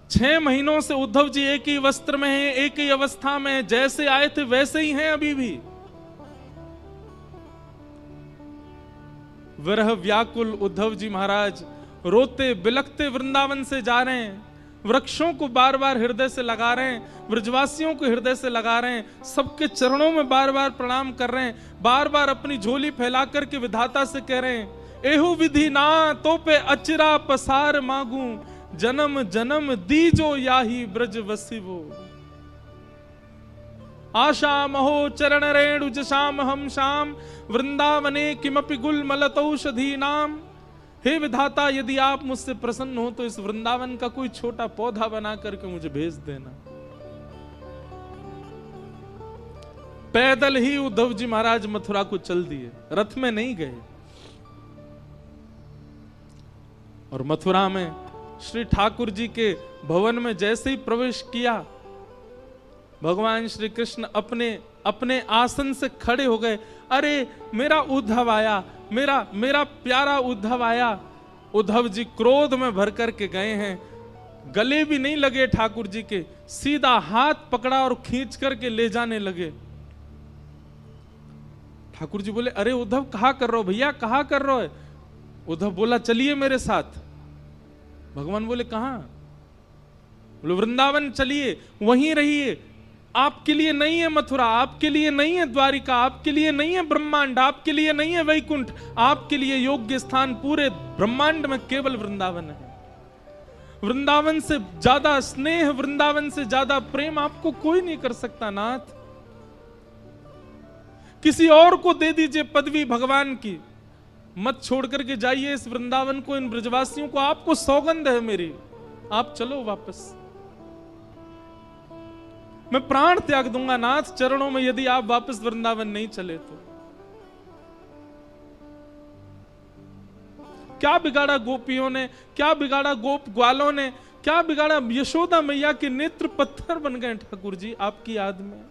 6 महीनों से उद्धव जी एक ही वस्त्र में हैं, एक ही अवस्था में, जैसे आए थे वैसे ही हैं अभी भी। विरह व्याकुल उद्धव जी महाराज रोते बिलखते वृंदावन से जा रहे हैं। वृक्षों को बार बार हृदय से लगा रहे हैं, ब्रजवासियों को हृदय से लगा रहे हैं, सबके चरणों में बार बार प्रणाम कर रहे हैं, बार बार अपनी झोली फैला करके विधाता से कह रहे हैं, एहु विधि ना तो पे अचिरा पसार मांगू, जन्म जन्म दीजो याही ब्रज वसिवो। आशा महो चरण रेणु जशाम हम शाम, वृंदावने किमपि गुलमलतौषधी नाम। हे विधाता, यदि आप मुझसे प्रसन्न हो तो इस वृंदावन का कोई छोटा पौधा बना करके मुझे भेज देना। पैदल ही उद्धव जी महाराज मथुरा को चल दिए, रथ में नहीं गए। और मथुरा में श्री ठाकुर जी के भवन में जैसे ही प्रवेश किया, भगवान श्री कृष्ण अपने आसन से खड़े हो गए। अरे मेरा उद्धव आया, मेरा प्यारा उद्धव आया। उद्धव जी क्रोध में भर करके गए हैं, गले भी नहीं लगे ठाकुर जी के, सीधा हाथ पकड़ा और खींच करके ले जाने लगे। ठाकुर जी बोले, अरे उद्धव कहाँ कर रहे हो भैया, कहाँ कर रहे हो? उद्धव बोला, चलिए मेरे साथ। भगवान बोले, कहाँ? बोले, वृंदावन चलिए, वहीं रहिए। आपके लिए नहीं है मथुरा, आपके लिए नहीं है द्वारिका, आपके लिए नहीं है ब्रह्मांड, आपके लिए नहीं है वैकुंठ, आपके लिए योग्य स्थान पूरे ब्रह्मांड में केवल वृंदावन है। वृंदावन से ज्यादा स्नेह, वृंदावन से ज्यादा प्रेम आपको कोई नहीं कर सकता नाथ। किसी और को दे दीजिए पदवी भगवान की, मत छोड़ करके जाइए इस वृंदावन को, इन ब्रजवासियों को। आपको सौगंध है मेरी, आप चलो वापस। मैं प्राण त्याग दूंगा नाथ चरणों में यदि आप वापस वृंदावन नहीं चले तो। क्या बिगाड़ा गोपियों ने, क्या बिगाड़ा गोप ग्वालों ने, क्या बिगाड़ा? यशोदा मैया के नेत्र पत्थर बन गए ठाकुर जी आपकी याद में।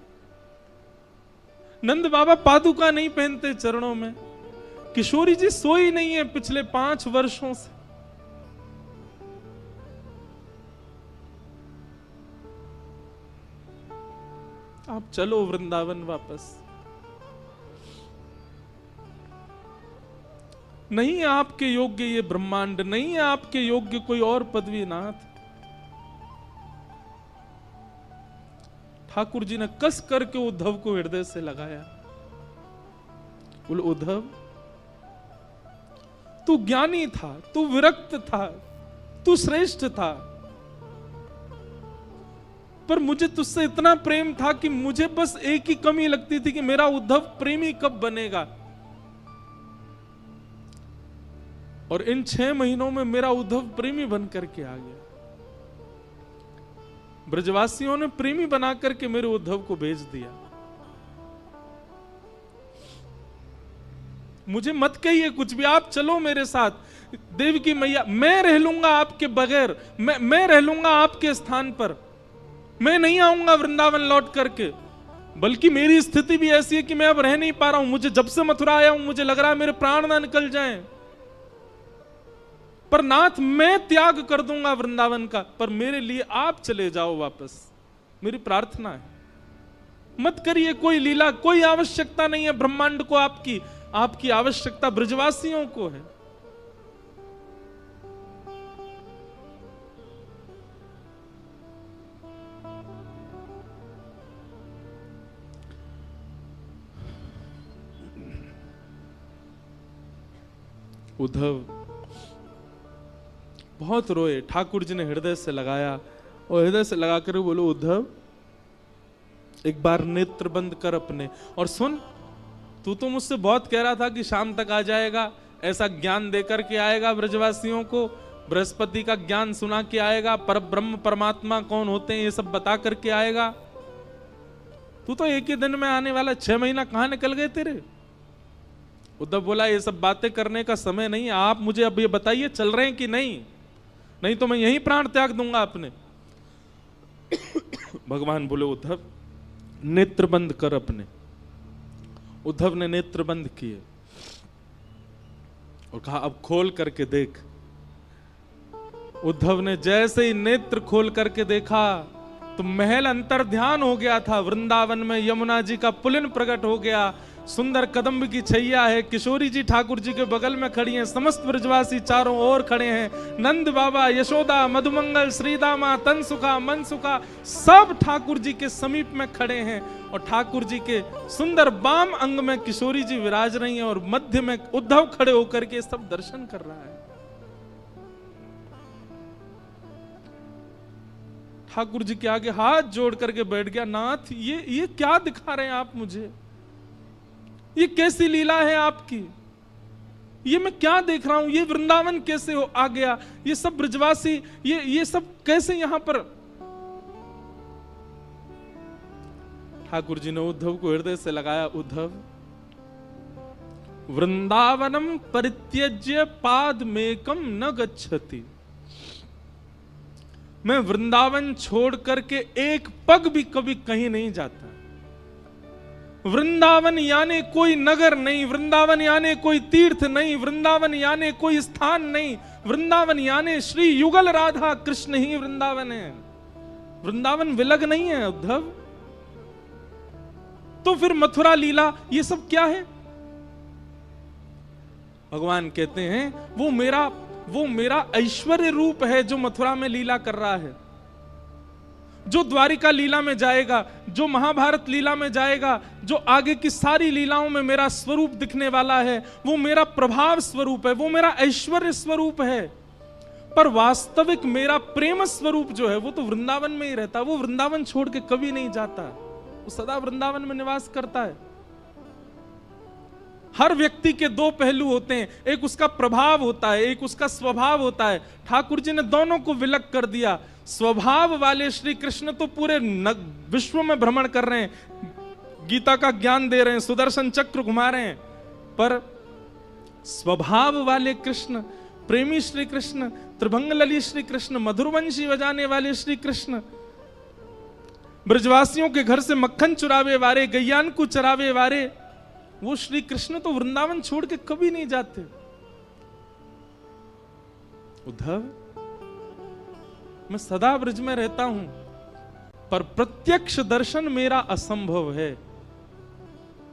नंद बाबा पादुका नहीं पहनते चरणों में। किशोरी जी सोई नहीं है पिछले 5 वर्षों से। आप चलो वृंदावन वापस। नहीं है आपके योग्य ये ब्रह्मांड, नहीं है आपके योग्य कोई और पदवी नाथ। ठाकुर जी ने कस करके उद्धव को हृदय से लगाया। बोले उद्धव तू ज्ञानी था, तू विरक्त था, तू श्रेष्ठ था, पर मुझे तुझसे इतना प्रेम था कि मुझे बस एक ही कमी लगती थी कि मेरा उद्धव प्रेमी कब बनेगा। और इन 6 महीनों में मेरा उद्धव प्रेमी बन करके आ गया। ब्रजवासियों ने प्रेमी बना करके मेरे उद्धव को भेज दिया। मुझे मत कहिए कुछ भी, आप चलो मेरे साथ। देव की मैया, मैं रह लूंगा आपके बगैर, मैं रह लूंगा आपके स्थान पर। मैं नहीं आऊंगा वृंदावन लौट करके, बल्कि मेरी स्थिति भी ऐसी है कि मैं अब रह नहीं पा रहा हूं। मुझे जब से मथुरा आया हूं मुझे लग रहा है मेरे प्राण ना निकल जाएं। पर नाथ मैं त्याग कर दूंगा वृंदावन का, पर मेरे लिए आप चले जाओ वापस, मेरी प्रार्थना है। मत करिए कोई लीला, कोई आवश्यकता नहीं है ब्रह्मांड को आपकी, आपकी आवश्यकता ब्रजवासियों को है। उद्धव बहुत रोए। ठाकुर जी ने हृदय से लगाया और हृदय से लगाकर बोलो उद्धव एक बार नेत्र बंद कर अपने, और सुन तू तो मुझसे बहुत कह रहा था कि शाम तक आ जाएगा, ऐसा ज्ञान देकर के आएगा ब्रजवासियों को, बृहस्पति का ज्ञान सुना के आएगा, पर ब्रह्म परमात्मा कौन होते हैं ये सब बता करके आएगा। तू तो एक ही दिन में आने वाला, 6 महीना कहां निकल गए तेरे। उद्धव बोला ये सब बातें करने का समय नहीं है, आप मुझे अब ये बताइए चल रहे हैं कि नहीं, नहीं तो मैं यही प्राण त्याग दूंगा अपने। भगवान बोले उद्धव नेत्र बंद कर अपने। उद्धव ने नेत्र बंद किए और कहा अब खोल करके देख। उद्धव ने जैसे ही नेत्र खोल करके देखा तो महल अंतर ध्यान हो गया था। वृंदावन में यमुना जी का पुलिन प्रकट हो गया, सुंदर कदम्ब की छैया है, किशोरी जी ठाकुर जी के बगल में खड़ी हैं, समस्त ब्रजवासी चारों ओर खड़े हैं, नंद बाबा, यशोदा, मधुमंगल, श्रीदामा, तनसुखा, मनसुखा सब ठाकुर जी के समीप में खड़े हैं। और ठाकुर जी के सुंदर बाम अंग में किशोरी जी विराज रही हैं और मध्य में उद्धव खड़े होकर के सब दर्शन कर रहा है। ठाकुर जी के आगे हाथ जोड़ करके बैठ गया। नाथ ये क्या दिखा रहे हैं आप मुझे, ये कैसी लीला है आपकी, ये मैं क्या देख रहा हूं, ये वृंदावन कैसे आ गया, ये सब ब्रजवासी ये सब कैसे यहां पर। ठाकुर जी ने उद्धव को हृदय से लगाया। उद्धव वृंदावनम परित्यज्य पादमेकम न गच्छति। मैं वृंदावन छोड़ करके एक पग भी कभी कहीं नहीं जाता। वृंदावन यानी कोई नगर नहीं, वृंदावन यानी कोई तीर्थ नहीं, वृंदावन यानी कोई स्थान नहीं, वृंदावन यानी श्री युगल राधा कृष्ण ही वृंदावन है। वृंदावन विलग नहीं है उद्धव। तो फिर मथुरा लीला ये सब क्या है। भगवान कहते हैं वो मेरा ऐश्वर्य रूप है जो मथुरा में लीला कर रहा है। जो द्वारिका लीला में जाएगा, जो महाभारत लीला में जाएगा, जो आगे की सारी लीलाओं में मेरा स्वरूप दिखने वाला है, वो मेरा प्रभाव स्वरूप है, वो मेरा ऐश्वर्य स्वरूप है। पर वास्तविक मेरा प्रेम स्वरूप जो है वो तो वृंदावन में ही रहता है। वो वृंदावन छोड़ के कभी नहीं जाता, वो सदा वृंदावन में निवास करता है। हर व्यक्ति के दो पहलू होते हैं, एक उसका प्रभाव होता है, एक उसका स्वभाव होता है। ठाकुर जी ने दोनों को विलग कर दिया। स्वभाव वाले श्री कृष्ण तो पूरे विश्व में भ्रमण कर रहे हैं, गीता का ज्ञान दे रहे हैं, सुदर्शन चक्र घुमा रहे हैं, पर स्वभाव वाले कृष्ण, प्रेमी श्री कृष्ण, त्रिभंग लली श्री कृष्ण, मधुरवंशी बजाने वाले श्री कृष्ण, ब्रजवासियों के घर से मक्खन चुरावे वाले, गैयान को चरावे वाले, वो श्री कृष्ण तो वृंदावन छोड़ के कभी नहीं जाते। उद्धव, मैं सदा ब्रज में रहता हूं, पर प्रत्यक्ष दर्शन मेरा असंभव है।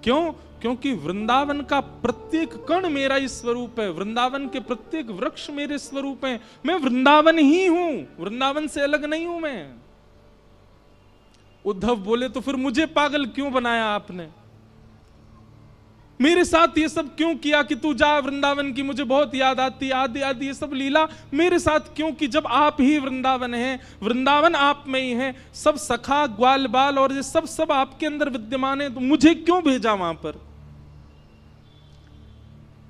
क्यों? क्योंकि वृंदावन का प्रत्येक कण मेरा ही स्वरूप है, वृंदावन के प्रत्येक वृक्ष मेरे स्वरूप हैं। मैं वृंदावन ही हूं, वृंदावन से अलग नहीं हूं मैं। उद्धव बोले, तो फिर मुझे पागल क्यों बनाया आपने? मेरे साथ ये सब क्यों किया कि तू जा वृंदावन की मुझे बहुत याद आती, आदि आदि ये सब लीला मेरे साथ क्यों की? जब आप ही वृंदावन है, वृंदावन आप में ही है, सब सखा ग्वाल बाल और ये सब आपके अंदर विद्यमान है, तो मुझे क्यों भेजा वहां पर?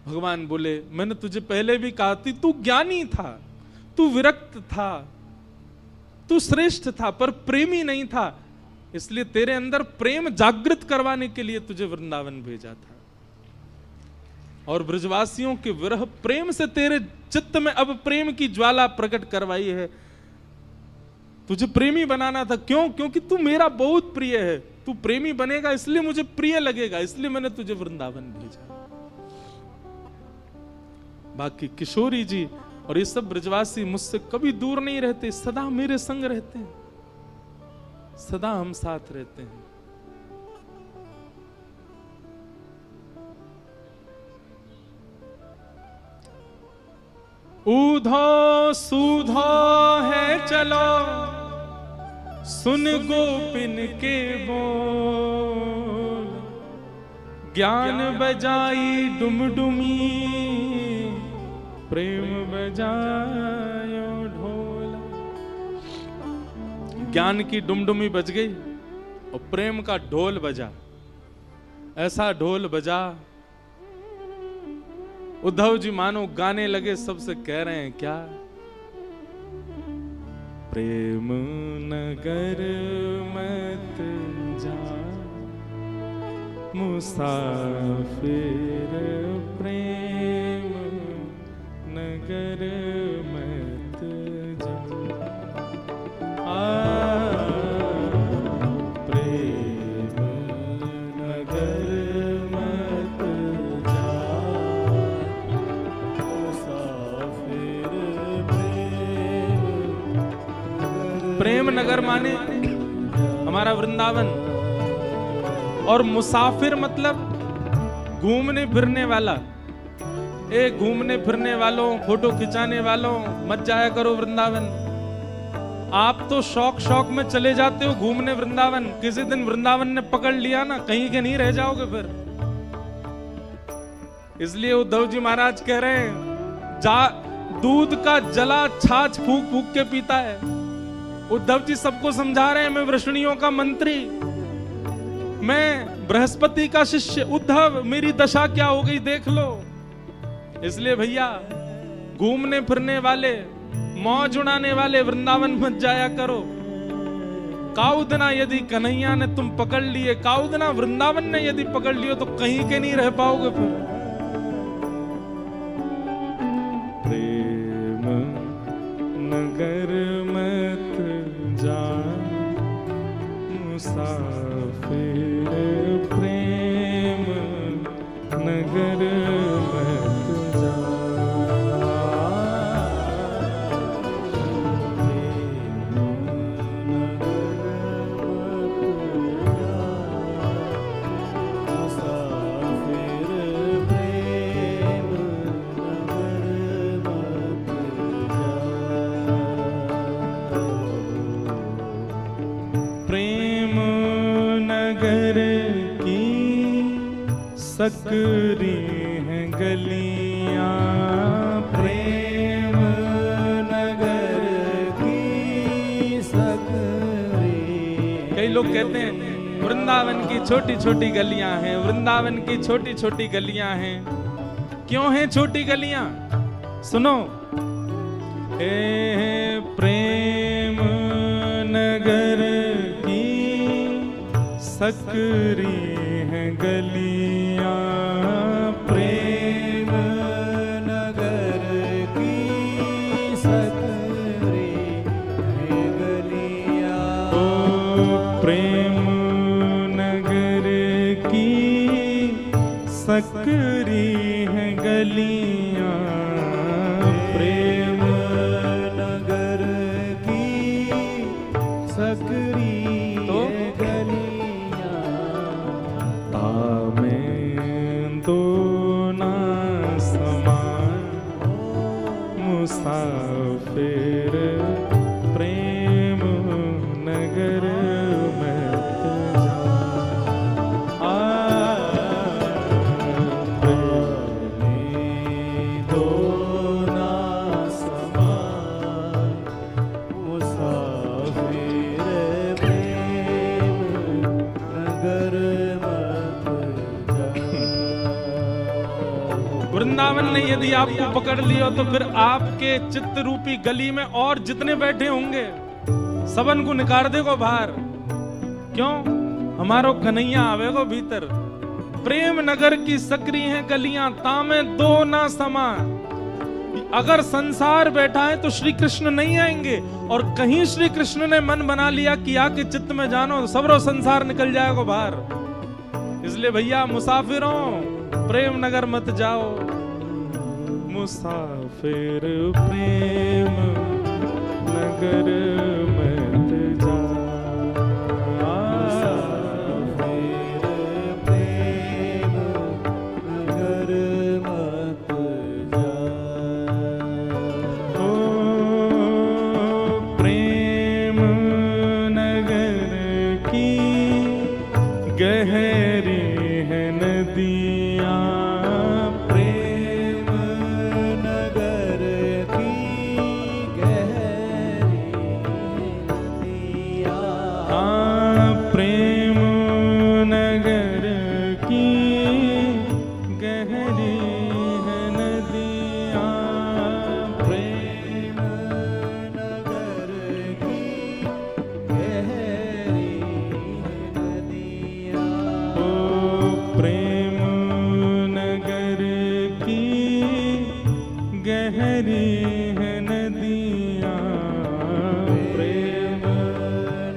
भगवान बोले, मैंने तुझे पहले भी कहा थी, तू ज्ञानी था, तू विरक्त था, तू श्रेष्ठ था, पर प्रेमी नहीं था, इसलिए तेरे अंदर प्रेम जागृत करवाने के लिए तुझे वृंदावन भेजा था। और ब्रजवासियों के विरह प्रेम से तेरे चित्त में अब प्रेम की ज्वाला प्रकट करवाई है, तुझे प्रेमी बनाना था। क्यों? क्योंकि तू मेरा बहुत प्रिय है, तू प्रेमी बनेगा इसलिए मुझे प्रिय लगेगा, इसलिए मैंने तुझे वृंदावन भेजा। बाकी किशोरी जी और ये सब ब्रजवासी मुझसे कभी दूर नहीं रहते, सदा मेरे संग रहते हैं, सदा हम साथ रहते हैं। ऊधो सूधो है चलो, सुन गोपिन के बोल, ज्ञान बजाई डुमडुमी, प्रेम बजायो ढोल। ज्ञान की डुमडुमी बज गई और प्रेम का ढोल बजा। ऐसा ढोल बजा, उद्धव जी मानो गाने लगे, सबसे कह रहे हैं क्या? प्रेम नगर मत जा मुसाफिर, प्रेम नगर मत जा। प्रेम नगर मत जा मुसाफिर, प्रेम नगर माने हमारा वृंदावन, और मुसाफिर मतलब घूमने फिरने वाला। ए घूमने फिरने वालों, फोटो खिंचाने वालों, मत जाया करो वृंदावन। आप तो शौक शौक में चले जाते हो घूमने वृंदावन, किसी दिन वृंदावन ने पकड़ लिया ना, कहीं के नहीं रह जाओगे फिर। इसलिए उद्धव जी महाराज कह रहे हैं, जा दूध का जला छाछ फूक फूक के पीता है। उद्धव जी सबको समझा रहे हैं, मैं वृष्णियों का मंत्री, मैं बृहस्पति का शिष्य, उद्धव मेरी दशा क्या हो गई देख लो। इसलिए भैया घूमने फिरने वाले, मौज उड़ाने वाले वृंदावन मत जाया करो। काउदना यदि कन्हैया ने तुम पकड़ लिए, काउदना वृंदावन ने यदि पकड़ लियो तो कहीं के नहीं रह पाओगे फिर। प्रेम नगर मत जा मुसाफिर, प्रेम नगर मत जा। प्रेम नगर की सकरी हैं गलियां, प्रेम नगर की सकरी। कई लोग कहते हैं वृंदावन की छोटी छोटी गलियां हैं, वृंदावन की छोटी छोटी गलियां हैं। क्यों हैं छोटी गलियां? सुनो। प्रेम नगर की सकरी हैं गलियां, प्रेम नगर की सकरी है गलियां। ओ प्रेम नगर की सकरी हैं गलियां, प्रेम नगर की सकरी तो? है गलियां। तामें दो ना समान मुसाफिर प्रेम नगर में जा। दो ना समान मुसाफिर प्रेम नगर मत जा। वृंदावन ने यदि आपको पकड़ लिया तो फिर आपके चित्त रूपी गली में और जितने बैठे होंगे सबन को निकाल देगो बाहर। क्यों? हमारो कन्हैया आवेगो भीतर। प्रेम नगर की सकरी हैं गलियां, तामे दो ना समा। अगर संसार बैठा है तो श्री कृष्ण नहीं आएंगे, और कहीं श्री कृष्ण ने मन बना लिया कि आके चित्त में जानो, सबरो संसार निकल जाएगा बाहर। इसलिए भैया मुसाफिरों, प्रेम नगर मत जाओ। मुसाफिर प्रेम नगर मत जा। मुसाफिर प्रेम नगर मत जा। ओ प्रेम नगर की गहरी है नदियाँ, प्रेम नगर की गहरी नदियाँ। प्रेम नगर की गहरी है नदियाँ, प्रेम नगर की गहरी नदियाँ। ओ प्रेम नगर की गहरी है नदियाँ, प्रेम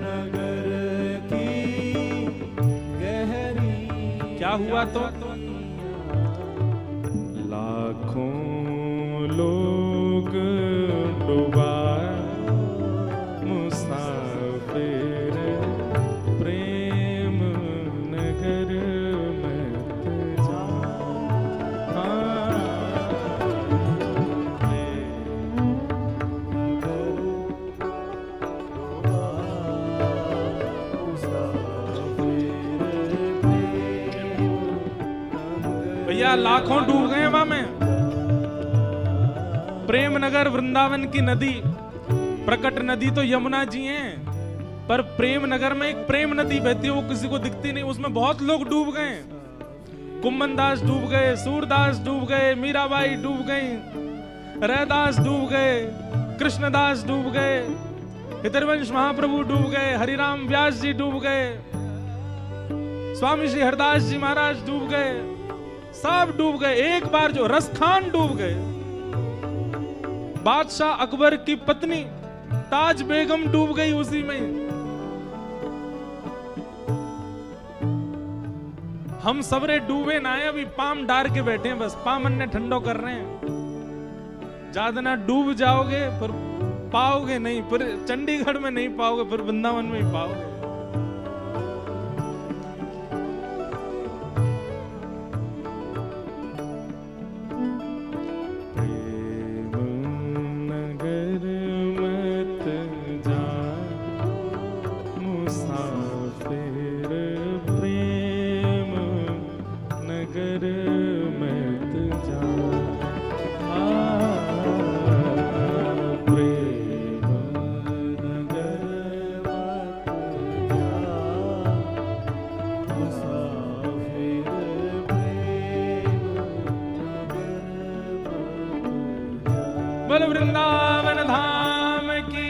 नगर की गहरी। क्या हुआ तो? लाखों लोग डूबा मुसाफिर प्रेम नगर मत जा। भैया लाखों डूब गए वहां में। प्रेम नगर वृंदावन की नदी, प्रकट नदी तो यमुना जी हैं, पर प्रेम नगर में एक प्रेम नदी बहती है, वो किसी को दिखती नहीं, उसमें बहुत लोग डूब गए। कुम्मनदास डूब गए, सूरदास डूब गए, मीराबाई डूब गई, रैदास डूब गए, कृष्णदास डूब गए, हितरवंश महाप्रभु डूब गए, हरिराम व्यास जी डूब गए, स्वामी श्री हरदास जी महाराज डूब गए, सब डूब गए। एक बार जो रसखान डूब गए, बादशाह अकबर की पत्नी ताज बेगम डूब गई उसी में। हम सबरे डूबे ना है, अभी पाम डार के बैठे हैं, बस पामन ने ठंडो कर रहे हैं। ज्यादा ना डूब जाओगे फिर पाओगे नहीं, फिर चंडीगढ़ में नहीं पाओगे, फिर वृंदावन में ही पाओगे। बोल वृंदावन धाम की।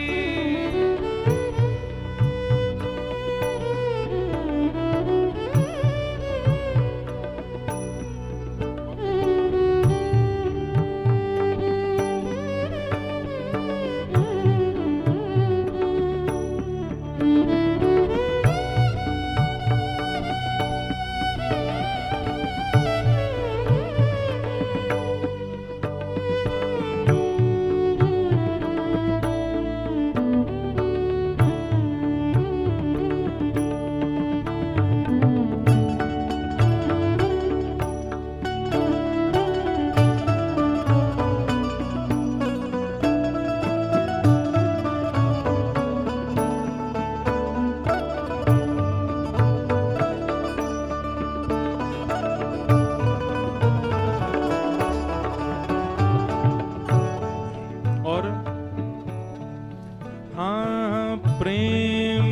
प्रेम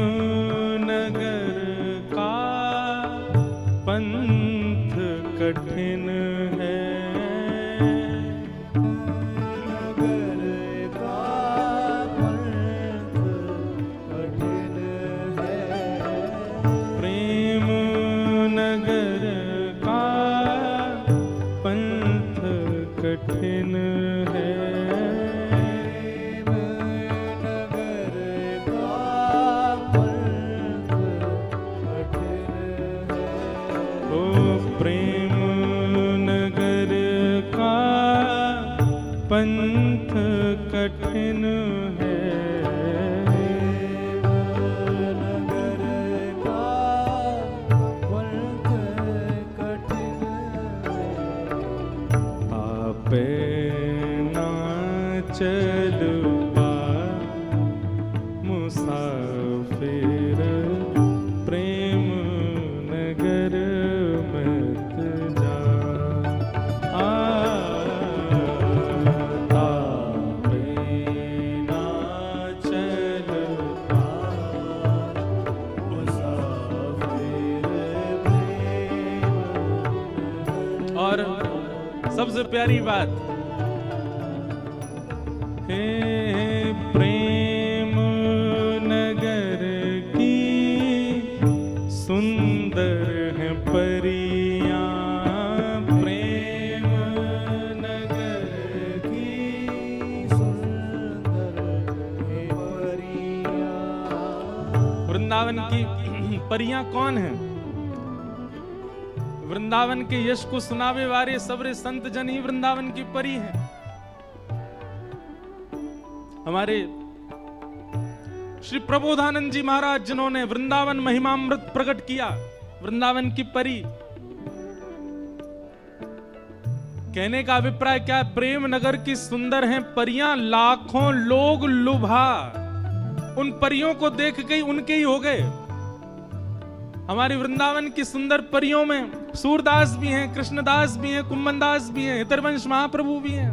नगर का पंथ कठिन है, नगर का पंथ कठिन है, प्रेम नगर का पंथ कठिन है, प्रेम नगर का पंथ कठिन है, नगर का पंथ कठिन है, आपे ना चल पा मुसाफिर प्रेम नगर मत जा, आपे ना चल पा मुसाफिर प्रेम नगर। और सबसे प्यारी बात, हे प्रेम नगर की सुंदर है परियां, प्रेम नगर की सुंदर है परियां। वृंदावन की परियां कौन है? वृंदावन के यश को सुनावे वाले सबरे संत जन ही वृंदावन की परी हैं। हमारे श्री प्रबोधानंद जी महाराज जिन्होंने वृंदावन महिमामृत प्रकट किया, वृंदावन की परी, कहने का अभिप्राय क्या है? प्रेम नगर की सुंदर हैं परियां, लाखों लोग लुभा उन परियों को देख के उनके ही हो गए। हमारी वृंदावन की सुंदर परियों में सूरदास भी हैं, कृष्णदास भी हैं, कुम्मनदास भी हैं, हितरवंश महाप्रभु भी हैं।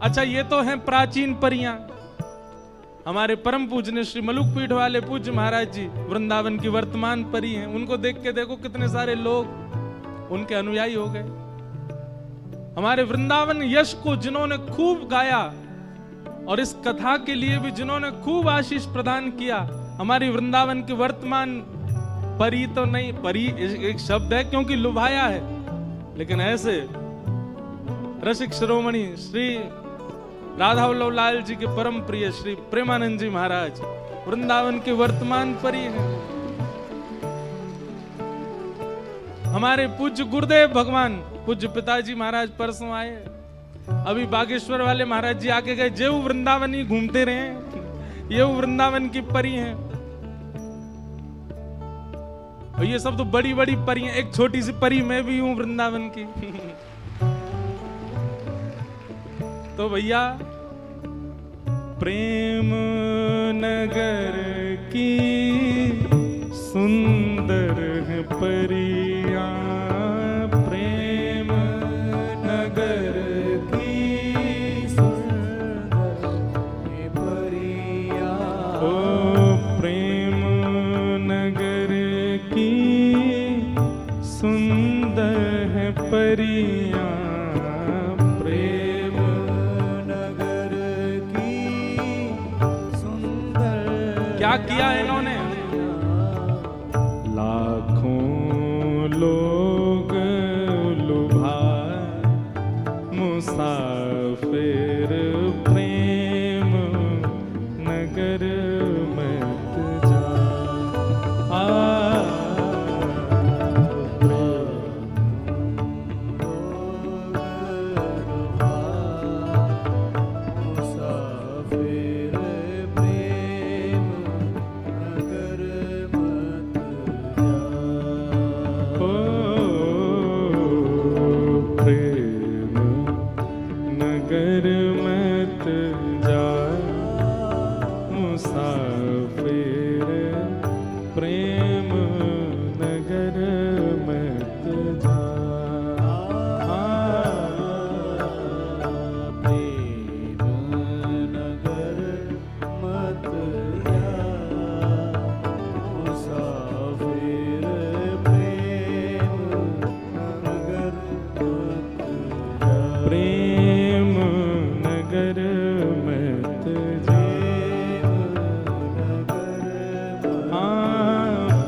अच्छा, ये तो हैं प्राचीन परियां। हमारे परम पूजनीय श्री मलुक पीठ वाले पूज्य महाराज जी वृंदावन की वर्तमान परी हैं। उनको देख के देखो कितने सारे लोग उनके अनुयायी हो गए। हमारे वृंदावन यश को जिन्होंने खूब गाया और इस कथा के लिए भी जिन्होंने खूब आशीष प्रदान किया, हमारी वृंदावन की वर्तमान परी तो नहीं, परी एक शब्द है क्योंकि लुभाया है, लेकिन ऐसे रसिक शिरोमणि श्री राधा वल्लभ लाल जी के परम प्रिय श्री प्रेमानंद जी महाराज वृंदावन के वर्तमान परी हैं। हमारे पूज्य गुरुदेव भगवान पूज्य पिताजी महाराज परसों आए, अभी बागेश्वर वाले महाराज जी आके गए, जेऊ वृंदावन ही घूमते रहे, ये वृंदावन की परी हैं। और ये सब तो बड़ी बड़ी परी हैं, एक छोटी सी परी मैं भी हूं वृंदावन की। तो भैया, प्रेम नगर की सुंदर है परियां, प्रेम नगर की सुंदर है परियां। ओ प्रेम नगर की सुंदर है परियां, प्रेम नगर क्या किया इन्होंने? लाखों लोग लुभाए मुसाफिर प्रेम नगर मत जा। मुसाफिर प्रेम नगर मत जा। प्रेम नगर मत जा मुसाफिर प्रेम नगर मत जा। प्रेम नगर मत जा। मुसाफिर प्रेम नगर मत जा। प्रेम नगर मत जा।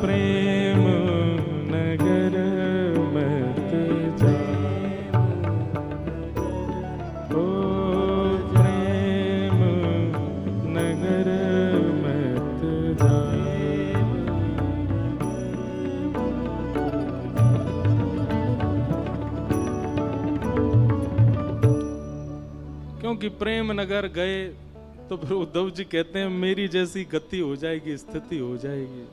प्रेम नगर मत जा। ओ प्रेम नगर मत जा। क्योंकि प्रेम नगर गए तो फिर उद्धव जी कहते हैं मेरी जैसी गति हो जाएगी, स्थिति हो जाएगी।